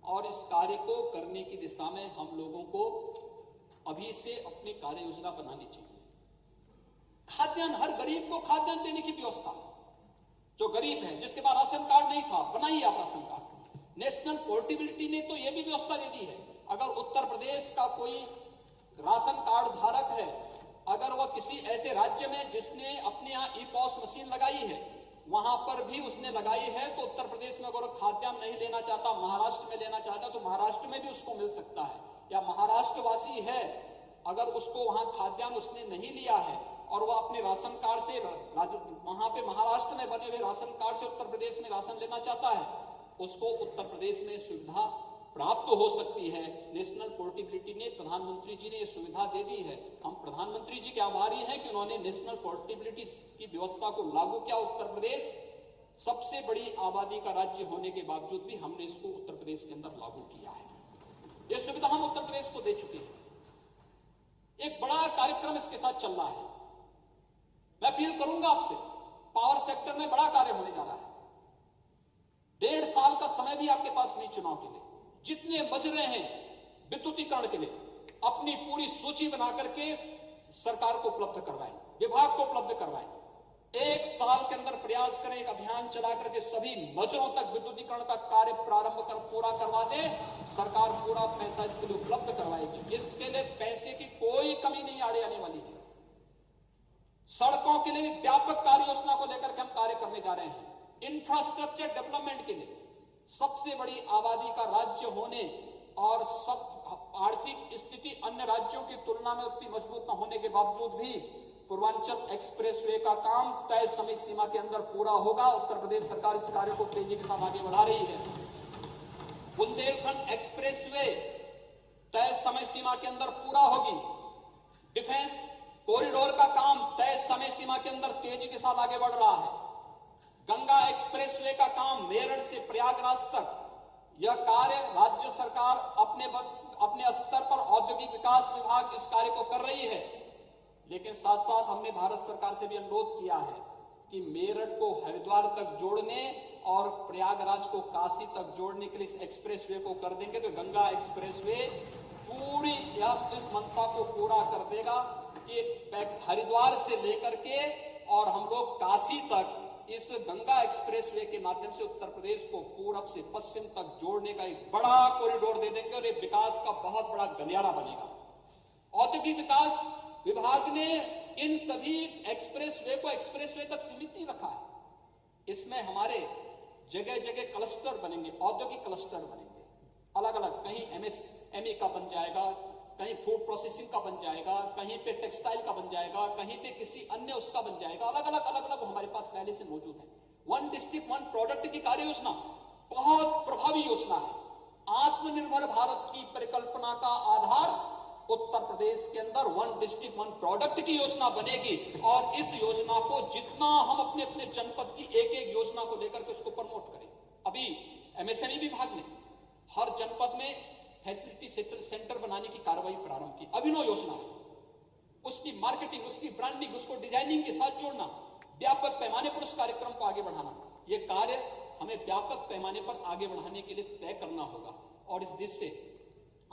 और इस कार्य को करने की दिशा में हम लोगों को अभी से अपनी कार्य योजना बनानी चाहिए। खाद्यान्न, हर गरीब को खाद्यान्न देने की व्यवस्था। जो गरीब है, जिसके पास राशन कार्ड नहीं था, बनाइए आप राशन कार्ड। नेशनल पोर्टेबिलिटी ने तो यह भी व्यवस्था दे दी है, अगर उत्तर प्रदेश का कोई राशन कार्ड धारक है, अगर वह किसी ऐसे राज्य में जिसने अपने यहां ई-पॉस मशीन लगाई है, वहां पर भी उसने लगाई है, तो उत्तर प्रदेश में अगर खाद्यान्न नहीं लेना चाहता, महाराष्ट्र में लेना चाहता, तो महाराष्ट्र में भी उसको मिल सकता है। या महाराष्ट्रवासी है, अगर उसको वहां खाद्यान्न उसने नहीं लिया है और वह अपने राशन कार्ड से वहां पे महाराष्ट्र में बने हुए राशन कार्ड से उत्तर प्रदेश में राशन लेना चाहता है, उसको उत्तर प्रदेश में सुविधा प्राप्त हो सकती है। नेशनल पोर्टेबिलिटी ने, प्रधानमंत्री जी ने यह सुविधा दे दी है। हम प्रधानमंत्री जी के आभारी हैं कि उन्होंने नेशनल पोर्टेबिलिटी की व्यवस्था को लागू किया। उत्तर प्रदेश सबसे बड़ी आबादी का राज्य होने के बावजूद भी हमने इसको उत्तर प्रदेश के अंदर लागू किया है। यह सुविधा हम उत्तर प्रदेश को दे चुके हैं। एक बड़ा कार्यक्रम इसके साथ चल रहा है। मैं अपील करूंगा आपसे, पावर सेक्टर में बड़ा कार्य होने जा रहा है। 1.5 साल का समय भी आपके पास नहीं चुनाव के लिए। जितने मजरे हैं विद्युतीकरण के लिए, अपनी पूरी सूची बना करके सरकार को उपलब्ध करवाएं, विभाग को उपलब्ध करवाएं। 1 साल के अंदर प्रयास करें, एक अभियान चला करके सभी मजरों तक विद्युतीकरण का कार्य प्रारंभ कर पूरा करवा दे। सरकार पूरा पैसा इसके लिए उपलब्ध करवाएगी। इसके लिए पैसे की कोई कमी नहीं आने वाली है। सड़कों के लिए भी व्यापक कार्य योजना को लेकर के हम कार्य करने जा रहे हैं। इंफ्रास्ट्रक्चर डेवलपमेंट के लिए, सबसे बड़ी आबादी का राज्य होने और सब आर्थिक स्थिति अन्य राज्यों की तुलना में उतनी मजबूत न होने के बावजूद भी पूर्वांचल एक्सप्रेसवे का काम तय समय सीमा के अंदर पूरा होगा। उत्तर प्रदेश सरकार इस कार्य को तेजी के साथ आगे बढ़ा रही है। बुंदेलखंड एक्सप्रेसवे तय समय सीमा के अंदर पूरा होगी। डिफेंस कॉरिडोर का काम तय समय सीमा के अंदर तेजी के साथ आगे बढ़ रहा है। गंगा एक्सप्रेसवे का काम मेरठ से प्रयागराज तक, यह कार्य राज्य सरकार अपने स्तर पर औद्योगिक विकास विभाग इस कार्य को कर रही है। लेकिन साथ साथ हमने भारत सरकार से भी अनुरोध किया है कि मेरठ को हरिद्वार तक जोड़ने और प्रयागराज को काशी तक जोड़ने के लिए इस एक्सप्रेसवे को कर देंगे तो गंगा एक्सप्रेसवे पूरी इस मंशा को पूरा कर देगा कि हरिद्वार से लेकर के और हम लोग काशी तक इस गंगा एक्सप्रेसवे के माध्यम से उत्तर प्रदेश को पूरब से पश्चिम तक जोड़ने का एक बड़ा कॉरिडोर दे देंगे और ये विकास का बहुत बड़ा गलियारा बनेगा। औद्योगिक विकास विभाग ने इन सभी एक्सप्रेसवे को एक्सप्रेसवे तक सीमित नहीं रखा है। इसमें हमारे जगह जगह क्लस्टर बनेंगे, औद्योगिक क्लस्टर बनेंगे अलग अलग। कहीं एमएसएमई का बन जाएगा, कहीं फूड प्रोसेसिंग का बन जाएगा, कहीं पे टेक्सटाइल का बन जाएगा, कहीं पे किसी अन्य उसका बन जाएगा। अलग अलग हमारे पास पहले से मौजूद है। 1 डिस्ट्रिक्ट 1 प्रोडक्ट की कार्य योजना बहुत प्रभावी योजना है। आत्मनिर्भर भारत की परिकल्पना का आधार उत्तर प्रदेश के अंदर 1 डिस्ट्रिक्ट 1 प्रोडक्ट की योजना बनेगी और इस योजना को जितना हम अपने अपने जनपद की एक एक योजना को लेकर के उसको प्रमोट करें। अभी एमएसएमई विभाग ने हर जनपद में फैसिलिटी सेंटर बनाने की कार्रवाई प्रारंभ की। अभिनव योजना है। उसकी मार्केटिंग, उसकी ब्रांडिंग, उसको डिजाइनिंग के साथ जोड़ना, व्यापक पैमाने पर उस कार्यक्रम को आगे बढ़ाना, यह कार्य हमें व्यापक पैमाने पर आगे बढ़ाने के लिए तय करना होगा। और इस दिशा से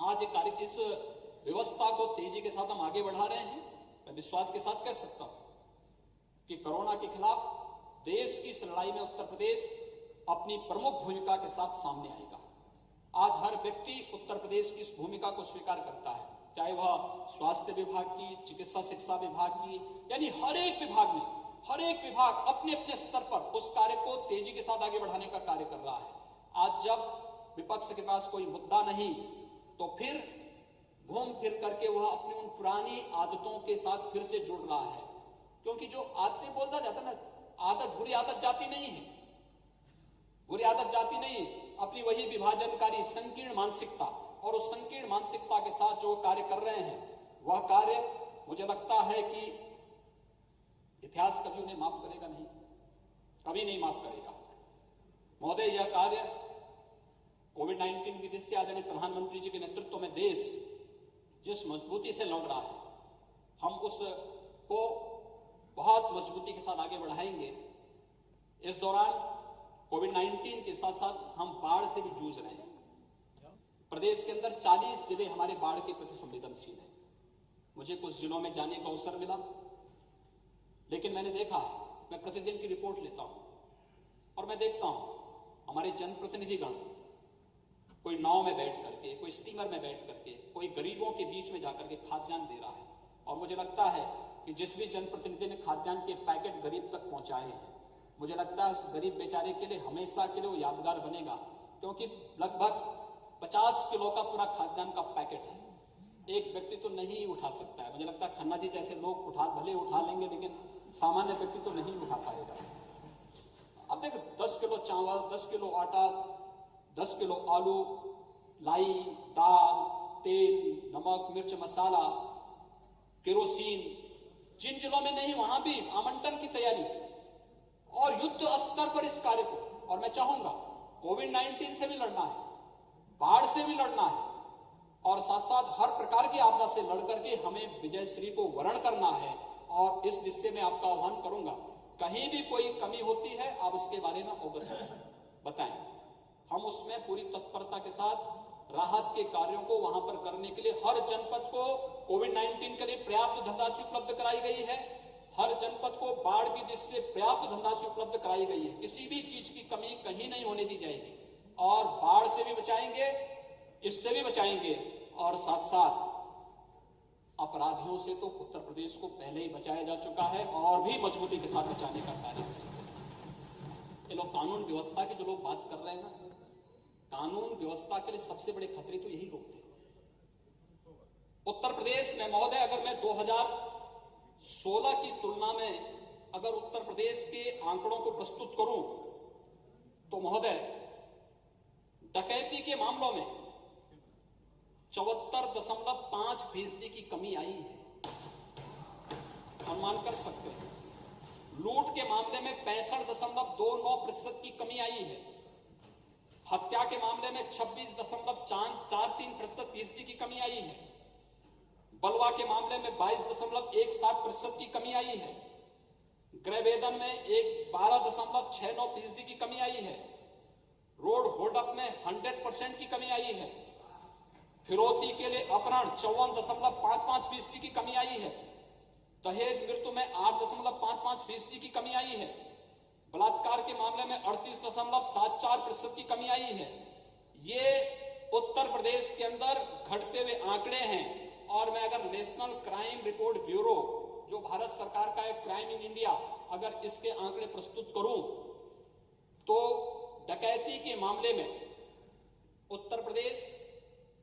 आज इस व्यवस्था को तेजी के साथ हम आगे बढ़ा रहे हैं। मैं विश्वास के साथ कह सकता हूं कि कोरोना के खिलाफ देश की इस लड़ाई में उत्तर प्रदेश अपनी प्रमुख भूमिका के साथ सामने आएगा। आज हर व्यक्ति उत्तर प्रदेश की इस भूमिका को स्वीकार करता है, चाहे वह स्वास्थ्य विभाग की, चिकित्सा शिक्षा विभाग की, यानी हर एक विभाग अपने अपने स्तर पर उस कार्य को तेजी के साथ आगे बढ़ाने का कार्य कर रहा है। आज जब विपक्ष के पास कोई मुद्दा नहीं तो फिर घूम फिर करके वह अपनी उन पुरानी आदतों के साथ फिर से जुड़ रहा है। क्योंकि जो आदतें बोलता जाता ना, आदत बुरी आदत जाती नहीं है, बुरी आदत जाती नहीं। अपनी वही विभाजनकारी संकीर्ण मानसिकता और उस संकीर्ण मानसिकता के साथ जो कार्य कर रहे हैं, वह कार्य मुझे लगता है कि इतिहास कभी उन्हें माफ करेगा नहीं, कभी नहीं माफ करेगा। महोदय, यह कार्य कोविड-19 की दृष्टि आदरणीय प्रधानमंत्री जी के नेतृत्व में देश जिस मजबूती से लड़ रहा है, हम उसको बहुत मजबूती के साथ आगे बढ़ाएंगे। इस दौरान कोविड-19 के साथ साथ हम बाढ़ से भी जूझ रहे हैं। प्रदेश के अंदर 40 जिले हमारे बाढ़ के प्रति संवेदनशील हैं। मुझे कुछ जिलों में जाने का अवसर मिला, लेकिन मैंने देखा, मैं प्रतिदिन की रिपोर्ट लेता हूं और मैं देखता हूं हमारे जनप्रतिनिधिगण कोई नाव में बैठ करके, कोई स्टीमर में बैठ करके, कोई गरीबों के बीच में जाकर के खाद्यान्न दे रहा है। और मुझे लगता है कि जिस भी जनप्रतिनिधि ने खाद्यान्न के पैकेट गरीब तक पहुंचाए हैं, मुझे लगता है उस गरीब बेचारे के लिए हमेशा के लिए वो यादगार बनेगा, क्योंकि लगभग 50 किलो का पूरा खाद्यान्न का पैकेट है। एक व्यक्ति तो नहीं उठा सकता है। मुझे लगता है खन्ना जी जैसे लोग भले उठा लेंगे, लेकिन सामान्य व्यक्ति तो नहीं उठा पाएगा। अब देखो, 10 किलो चावल, 10 किलो आटा, 10 किलो आलू, लाई, दाल, तेल, नमक, मिर्च, मसाला, केरोसिन, जिन जिलों में नहीं वहां भी आवंटन की तैयारी और युद्ध स्तर पर इस कार्य को। और मैं चाहूंगा कोविड-19 से भी लड़ना है, बाढ़ से भी लड़ना है और साथ साथ हर प्रकार की आपदा से लड़ करके हमें विजयश्री को वर्ण करना है। और इस दिशा में आपका आह्वान करूंगा, कहीं भी कोई कमी होती है आप उसके बारे में अवगत बताएं। हम उसमें पूरी तत्परता के साथ राहत के कार्यों को वहां पर करने के लिए हर जनपद को कोविड-19 के लिए पर्याप्त धनराशि उपलब्ध कराई गई है। हर जनपद को बाढ़ की दृष्टि से पर्याप्त धनराशि उपलब्ध कराई गई है। किसी भी चीज की कमी कहीं नहीं होने दी जाएगी और बाढ़ से भी बचाएंगे, इससे भी बचाएंगे और साथ साथ अपराधियों से तो उत्तर प्रदेश को पहले ही बचाया जा चुका है और भी मजबूती के साथ बचाने का कार्य करेंगे। ये लोग कानून व्यवस्था की जो लोग बात कर रहे हैं ना, कानून व्यवस्था के लिए सबसे बड़े खतरे तो यही लोग थे। उत्तर प्रदेश में महोदय, अगर मैं 2016 की तुलना में अगर उत्तर प्रदेश के आंकड़ों को प्रस्तुत करूं तो महोदय, डकैती के मामलों में 74.5% की कमी आई है, अनुमान कर सकते हैं। लूट के मामले में 65.29% की कमी आई है। हत्या के मामले में 26.43% की कमी आई है। बलवा के मामले में 22.17% की कमी आई है। गृह वेदन में 12.69% की कमी आई है। रोड होल्डअप में 100% की कमी आई है। फिरौती के लिए अपहरण 54.55% की कमी आई है। दहेज मृत्यु में 8.55% की कमी आई है। बलात्कार के मामले में 38.74% की कमी आई है। ये उत्तर प्रदेश के अंदर घटते हुए आंकड़े हैं। और मैं अगर नेशनल क्राइम रिपोर्ट ब्यूरो, जो भारत सरकार का एक क्राइम इन इंडिया, अगर इसके आंकड़े प्रस्तुत करूं तो डकैती के मामले में उत्तर प्रदेश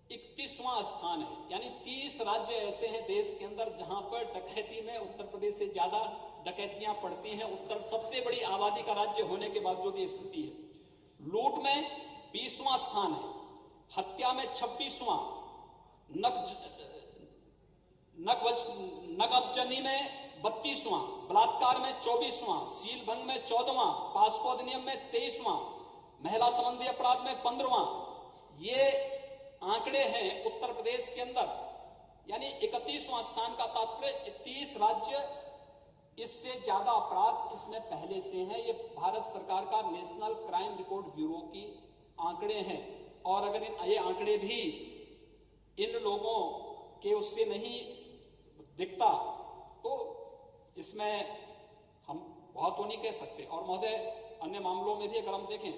31वां स्थान है। यानी 30 राज्य ऐसे हैं देश के अंदर जहां पर डकैती में उत्तर प्रदेश से ज्यादा डकैतियां पड़ती हैं। उत्तर सबसे बड़ी आबादी का राज्य होने के बावजूद ये स्थिति है। लूट में 20वां स्थान है। हत्या में 26वां, नगबजनी में 32वां, बलात्कार में 24वां, सीलभंग में 14वां, पास्को अधिनियम में 23वां, महिला संबंधी अपराध में 15वां। ये आंकड़े हैं उत्तर प्रदेश के अंदर। यानी 31वां स्थान का तात्पर्य 30 राज्य इससे ज्यादा अपराध इसमें पहले से हैं। ये भारत सरकार का नेशनल क्राइम रिपोर्ट ब्यूरो की आंकड़े हैं। और अगर ये आंकड़े भी इन लोगों के उससे नहीं दिखता तो इसमें हम बहुत तो नहीं कह सकते। और महोदय, अन्य मामलों में भी अगर हम देखें,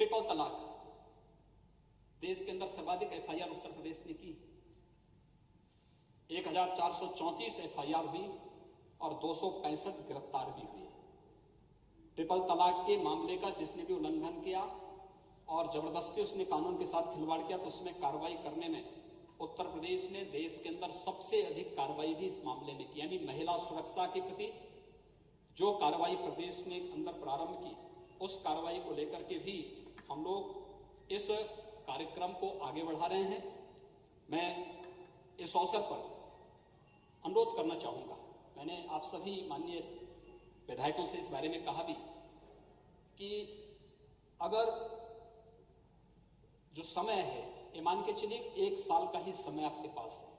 ट्रिपल तलाक, देश के अंदर सर्वाधिक एफआईआर उत्तर प्रदेश ने की। 1434 एफआईआर हुई और 265 गिरफ्तार भी हुए। ट्रिपल तलाक के मामले का जिसने भी उल्लंघन किया और जबरदस्ती उसने कानून के साथ खिलवाड़ किया तो उसमें कार्रवाई करने में उत्तर प्रदेश ने देश के अंदर सबसे अधिक कार्रवाई भी इस मामले में की। यानी महिला सुरक्षा के प्रति जो कार्रवाई प्रदेश ने अंदर प्रारंभ की उस कार्रवाई को लेकर के भी हम लोग इस कार्यक्रम को आगे बढ़ा रहे हैं। मैं इस अवसर पर अनुरोध करना चाहूंगा, मैंने आप सभी माननीय विधायकों से इस बारे में कहा भी कि अगर जो समय है ये मान के चलिए 1 साल का ही समय आपके पास है,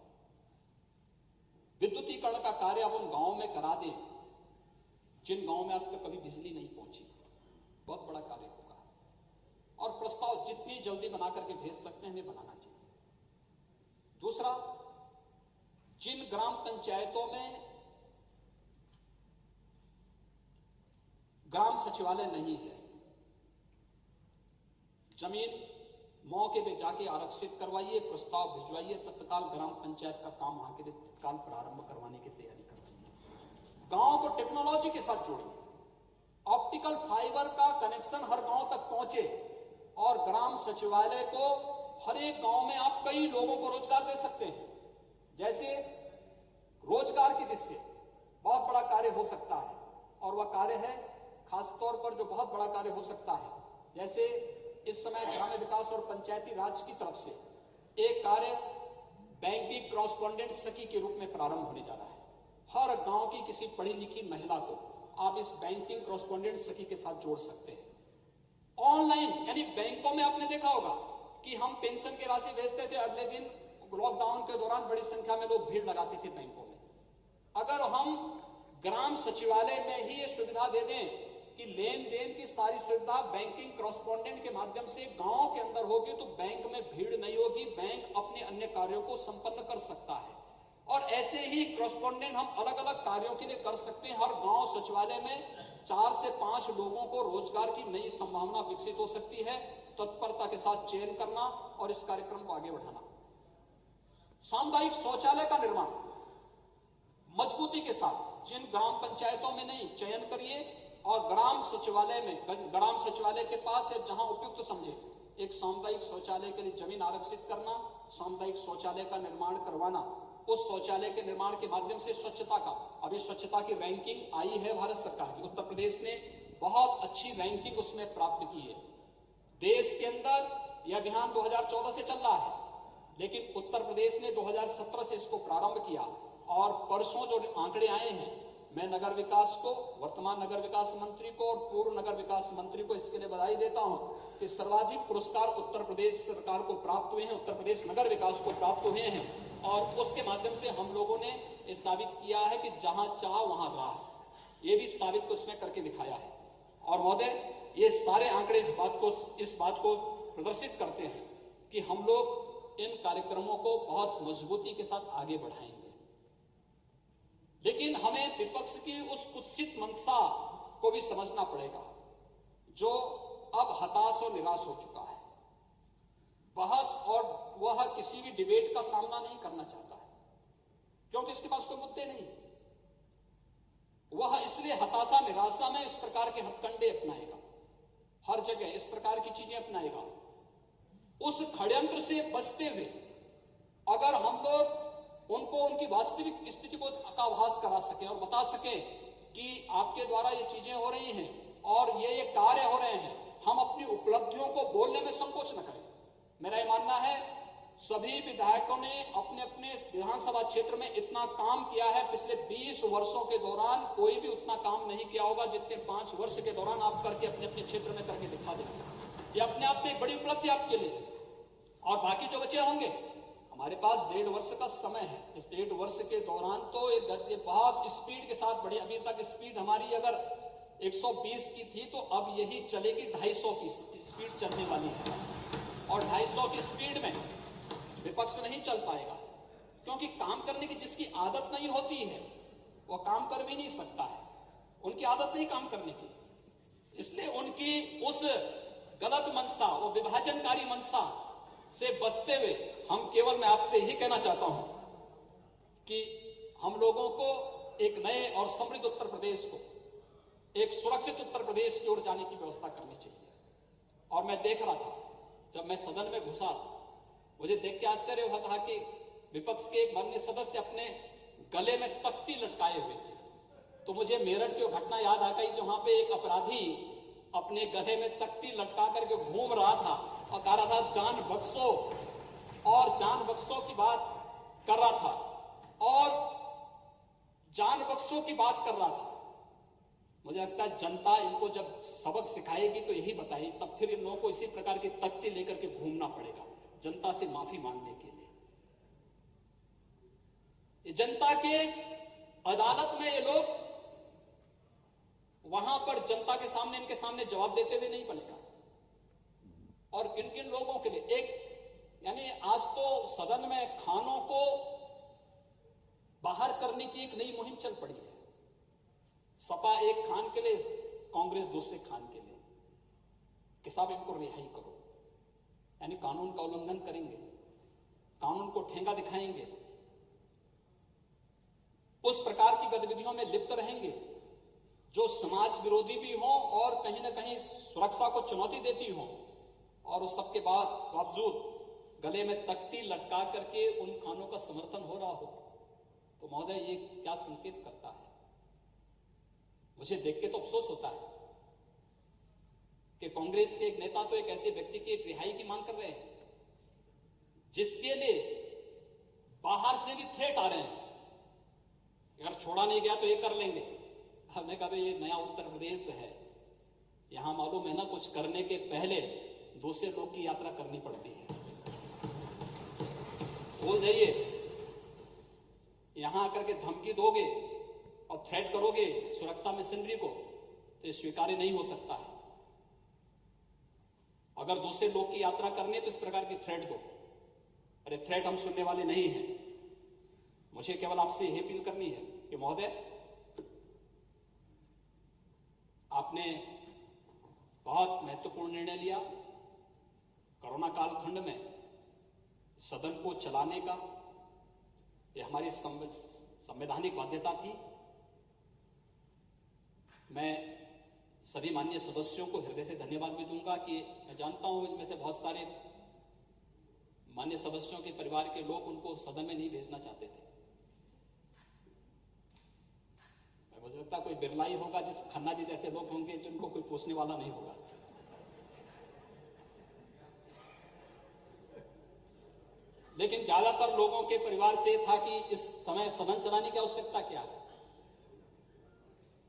विद्युतीकरण का कार्य आप उन गांवों में करा दें जिन गांवों में आज तक कभी बिजली नहीं पहुंची, बहुत बड़ा कार्य होगा। और प्रस्ताव जितनी जल्दी बना करके भेज सकते हैं हमें बनाना चाहिए। दूसरा, जिन ग्राम पंचायतों में ग्राम सचिवालय नहीं है, जमीन मौके पे जाके आरक्षित करवाइए, प्रस्ताव भिजवाइए, तत्काल ग्राम पंचायत का काम वहां के लिए तत्काल प्रारंभ करवाने की तैयारी करवाइए। गांव को टेक्नोलॉजी के साथ जोड़िए, ऑप्टिकल फाइबर का कनेक्शन हर गांव तक पहुंचे और ग्राम सचिवालय को हर एक गांव में आप कई लोगों को रोजगार दे सकते हैं। जैसे रोजगार की दृष्टि से बहुत बड़ा कार्य हो सकता है और वह कार्य है खासतौर पर जो बहुत बड़ा कार्य हो सकता है, जैसे इस समय ग्रामीण विकास और पंचायती राज की तरफ से एक कार्य बैंकिंग कॉरेस्पॉन्डेंट सखी के रूप में प्रारंभ होने जा रहा है। हर गांव की किसी पढ़ी लिखी महिला को आप इस बैंकिंग कॉरेस्पॉन्डेंट सखी के साथ जोड़ सकते हैं। ऑनलाइन, यानी बैंकों में आपने देखा होगा कि हम पेंशन की राशि भेजते थे, अगले दिन लॉकडाउन के दौरान बड़ी संख्या में लोग भीड़ लगाते थे बैंकों में। अगर हम ग्राम सचिवालय में ही ये सुविधा दे दें कि लेन देन की सारी सुविधा बैंकिंग कॉरेस्पॉन्डेंट के माध्यम से गांव के अंदर होगी, तो बैंक में भीड़ नहीं होगी, बैंक अपने अन्य कार्यों को संपन्न कर सकता है। और ऐसे ही कॉरेस्पॉन्डेंट हम अलग अलग कार्यों के लिए कर सकते हैं। हर गांव सचिवालय में 4 से 5 लोगों को रोजगार की नई संभावना विकसित हो सकती है। तत्परता के साथ चयन करना और इस कार्यक्रम को आगे बढ़ाना। सामुदायिक शौचालय का निर्माण मजबूती के साथ जिन ग्राम पंचायतों में नहीं, चयन करिए और ग्राम सचिवालय में, ग्राम सचिवालय के पास है जहां उपयुक्त समझे, एक सामुदायिक शौचालय के लिए जमीन आरक्षित करना, सामुदायिक शौचालय का निर्माण करवाना। उस शौचालय के निर्माण के माध्यम से स्वच्छता का, अभी स्वच्छता की रैंकिंग आई है भारत सरकार की, उत्तर प्रदेश ने बहुत अच्छी रैंकिंग उसमें प्राप्त की है। देश के अंदर यह अभियान 2014 से चल रहा है, लेकिन उत्तर प्रदेश ने 2017 से इसको प्रारंभ किया और परसों जो आंकड़े आए हैं, मैं नगर विकास को, वर्तमान नगर विकास मंत्री को और पूर्व नगर विकास मंत्री को इसके लिए बधाई देता हूं कि सर्वाधिक पुरस्कार उत्तर प्रदेश सरकार को प्राप्त हुए हैं, उत्तर प्रदेश नगर विकास को प्राप्त हुए हैं। और उसके माध्यम से हम लोगों ने ये साबित किया है कि जहां चाह वहां राह, ये भी साबित उसमें करके दिखाया है। और महोदय, ये सारे आंकड़े इस बात को प्रदर्शित करते हैं कि हम लोग इन कार्यक्रमों को बहुत मजबूती के साथ आगे बढ़ाएंगे। लेकिन हमें विपक्ष की उस कुत्सित मंशा को भी समझना पड़ेगा जो अब हताश और निराश हो चुका है। बहस और वह किसी भी डिबेट का सामना नहीं करना चाहता है क्योंकि इसके पास कोई मुद्दे नहीं। वह इसलिए हताशा निराशा में इस प्रकार के हथकंडे अपनाएगा, हर जगह इस प्रकार की चीजें अपनाएगा। उस षड्यंत्र से बचते हुए अगर हम लोग उनको उनकी वास्तविक स्थिति को आभास करा सके और बता सके कि आपके द्वारा ये चीजें हो रही हैं और ये कार्य हो रहे हैं, हम अपनी उपलब्धियों को बोलने में संकोच न करें। मेरा ये मानना है सभी विधायकों ने अपने अपने विधानसभा क्षेत्र में इतना काम किया है, पिछले 20 वर्षों के दौरान कोई भी उतना काम नहीं किया होगा जितने 5 वर्ष के दौरान आप करके अपने अपने क्षेत्र में करके दिखा देंगे। ये अपने आप में एक बड़ी उपलब्धि आपके लिए। और बाकी जो बचे होंगे, हमारे पास 1.5 वर्ष का समय है। इस 1.5 वर्ष के दौरान तो ये बहुत स्पीड के साथ बढ़ी। अभी तक स्पीड हमारी अगर 120 की थी तो अब यही चलेगी 250 की स्पीड चलने वाली है। और 250 की स्पीड में विपक्ष नहीं चल पाएगा, क्योंकि काम करने की जिसकी आदत नहीं होती है वो काम कर भी नहीं सकता है। उनकी आदत नहीं काम करने की, इसलिए उनकी उस गलत मंशा, वो विभाजनकारी मंशा से बचते हुए हम केवल, मैं आपसे ही कहना चाहता हूं कि हम लोगों को एक नए और समृद्ध उत्तर प्रदेश को, एक सुरक्षित उत्तर प्रदेश की ओर जाने की व्यवस्था करनी चाहिए। और मैं देख रहा था जब मैं सदन में घुसा, मुझे देख के आश्चर्य हुआ था कि विपक्ष के एक माननीय सदस्य अपने गले में तख्ती लटकाए हुए थे। तो मुझे मेरठ की घटना याद आ गई जहां पे एक अपराधी अपने गले में तख्ती लटका करके घूम रहा था और कह रहा था जान बख्शो, और जान बख्शो की बात कर रहा था और जान बख्शो की बात कर रहा था। मुझे लगता है जनता इनको जब सबक सिखाएगी तो यही बताएगी, तब फिर इन लोगों को इसी प्रकार की तख्ती लेकर के घूमना पड़ेगा जनता से माफी मांगने के लिए। जनता के अदालत में ये लोग वहां पर जनता के सामने, इनके सामने जवाब देते हुए नहीं बनेगा। और किन किन लोगों के लिए एक, यानी आज तो सदन में खानों को बाहर करने की एक नई मुहिम चल पड़ी है। सपा एक खान के लिए, कांग्रेस दूसरे खान के लिए कि साहब इनको रिहाई करो, यानी कानून का उल्लंघन करेंगे, कानून को ठेंगा दिखाएंगे, उस प्रकार की गतिविधियों में लिप्त रहेंगे जो समाज विरोधी भी हो और कहीं ना कहीं सुरक्षा को चुनौती देती हो, और उस सबके बावजूद गले में तख्ती लटका करके उन खानों का समर्थन हो रहा हो, तो महोदय ये क्या संकेत करता है? मुझे देख के तो अफसोस होता है कि कांग्रेस के एक नेता तो एक ऐसे व्यक्ति की रिहाई की मांग कर रहे हैं जिसके लिए बाहर से भी थ्रेट आ रहे हैं, अगर छोड़ा नहीं गया तो ये कर लेंगे। हमने कहा ये नया उत्तर प्रदेश है, यहां मालूम है ना कुछ करने के पहले दूसरे लोग की यात्रा करनी पड़ती है। भूल जाइए, यहां आकर के धमकी दोगे और थ्रेट करोगे सुरक्षा मशीनरी को तो स्वीकार्य नहीं हो सकता है। अगर दूसरे लोग की यात्रा करनी है तो इस प्रकार की थ्रेट दो। अरे थ्रेट हम सुनने वाले नहीं हैं। मुझे केवल आपसे यह अपील करनी है कि महोदय, आपने बहुत महत्वपूर्ण निर्णय लिया कोरोना कालखंड में सदन को चलाने का। यह हमारी संवैधानिक बाध्यता थी। मैं सभी माननीय सदस्यों को हृदय से धन्यवाद भी दूंगा कि मैं जानता हूं इनमें से बहुत सारे माननीय सदस्यों के परिवार के लोग उनको सदन में नहीं भेजना चाहते थे। मुझे लगता है कोई बिरला ही होगा, जिस खन्ना जी जैसे लोग होंगे जिनको कोई पूछने वाला नहीं होगा। लेकिन ज्यादातर लोगों के परिवार से था कि इस समय सदन चलाने की आवश्यकता क्या है।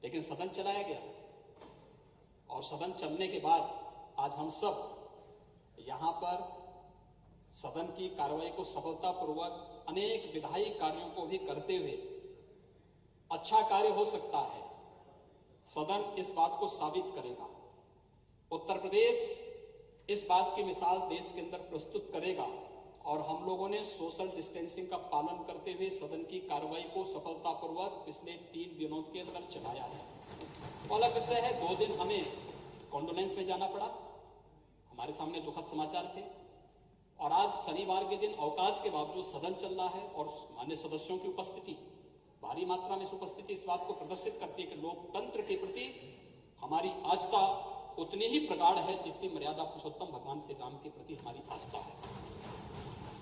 लेकिन सदन चलाया गया और सदन चलने के बाद आज हम सब यहां पर सदन की कार्रवाई को सफलतापूर्वक अनेक विधायी कार्यों को भी करते हुए अच्छा कार्य हो सकता है। सदन इस बात को साबित करेगा। उत्तर प्रदेश इस बात की मिसाल देश के अंदर प्रस्तुत करेगा और हम लोगों ने सोशल डिस्टेंसिंग का पालन करते हुए सदन की कार्रवाई को सफलतापूर्वक पिछले 3 दिनों के अंदर चलाया है। अलग विषय है, 2 दिन हमें कॉन्डोलेंस में जाना पड़ा, हमारे सामने दुखद समाचार थे, और आज शनिवार के दिन अवकाश के बावजूद सदन चल रहा है और माननीय सदस्यों की उपस्थिति, भारी मात्रा में उपस्थिति इस बात को प्रदर्शित करती है कि लोकतंत्र के प्रति हमारी आस्था उतनी ही प्रगाढ़ है जितनी मर्यादा पुरुषोत्तम भगवान श्री राम के प्रति हमारी आस्था है।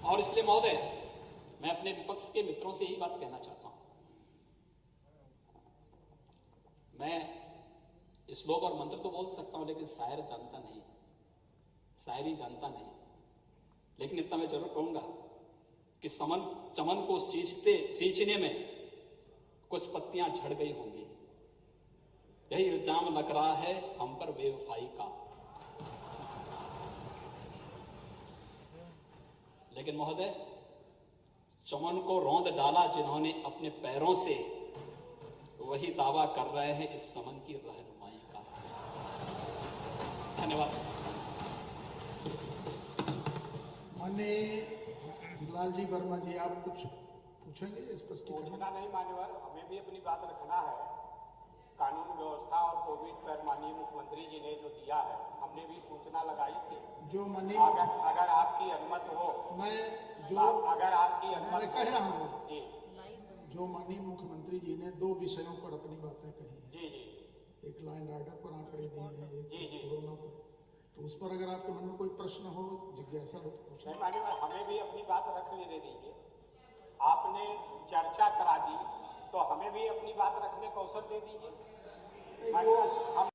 और इसलिए महोदय, मैं अपने विपक्ष के मित्रों से यही बात कहना चाहता हूं। मैं श्लोक और मंत्र तो बोल सकता हूं लेकिन शायर जानता नहीं, शायरी जानता नहीं। लेकिन इतना मैं जरूर कहूंगा कि चमन को सींचने में कुछ पत्तियां झड़ गई होंगी। यही इल्जाम लग रहा है हम पर बेवफाई का। लेकिन महोदय, चमन को रौंद डाला जिन्होंने अपने पैरों से, वही दावा कर रहे हैं इस समन की रहनुमाई का। धन्यवाद। माननीय लालजी वर्मा जी, आप कुछ पूछेंगे? पूछना नहीं मान्यवर, हमें भी अपनी बात रखना है। कानून व्यवस्था और कोविड पर माननीय मुख्यमंत्री जी ने जो दिया है, हमने भी सूचना लगाई थी। जो माननीय अगर आपकी अनुमति हो, अगर आपकी अनुमति कह रहा हूँ जी, जो माननीय मुख्यमंत्री जी ने 2 विषयों पर अपनी बातें कही हैं। जी जी, एक लॉ एंड ऑर्डर पर आंकड़े दिए हैं, एक जी जी, कोरोना पर, तो उस पर अगर आपके मन में कोई प्रश्न हो, जिज्ञासा हो तो पूछें। नहीं मान्यवर, हमें भी अपनी बात रख लेने दीजिए। आपने चर्चा करा दी तो हमें भी अपनी बात रखने का अवसर दे दीजिए। हम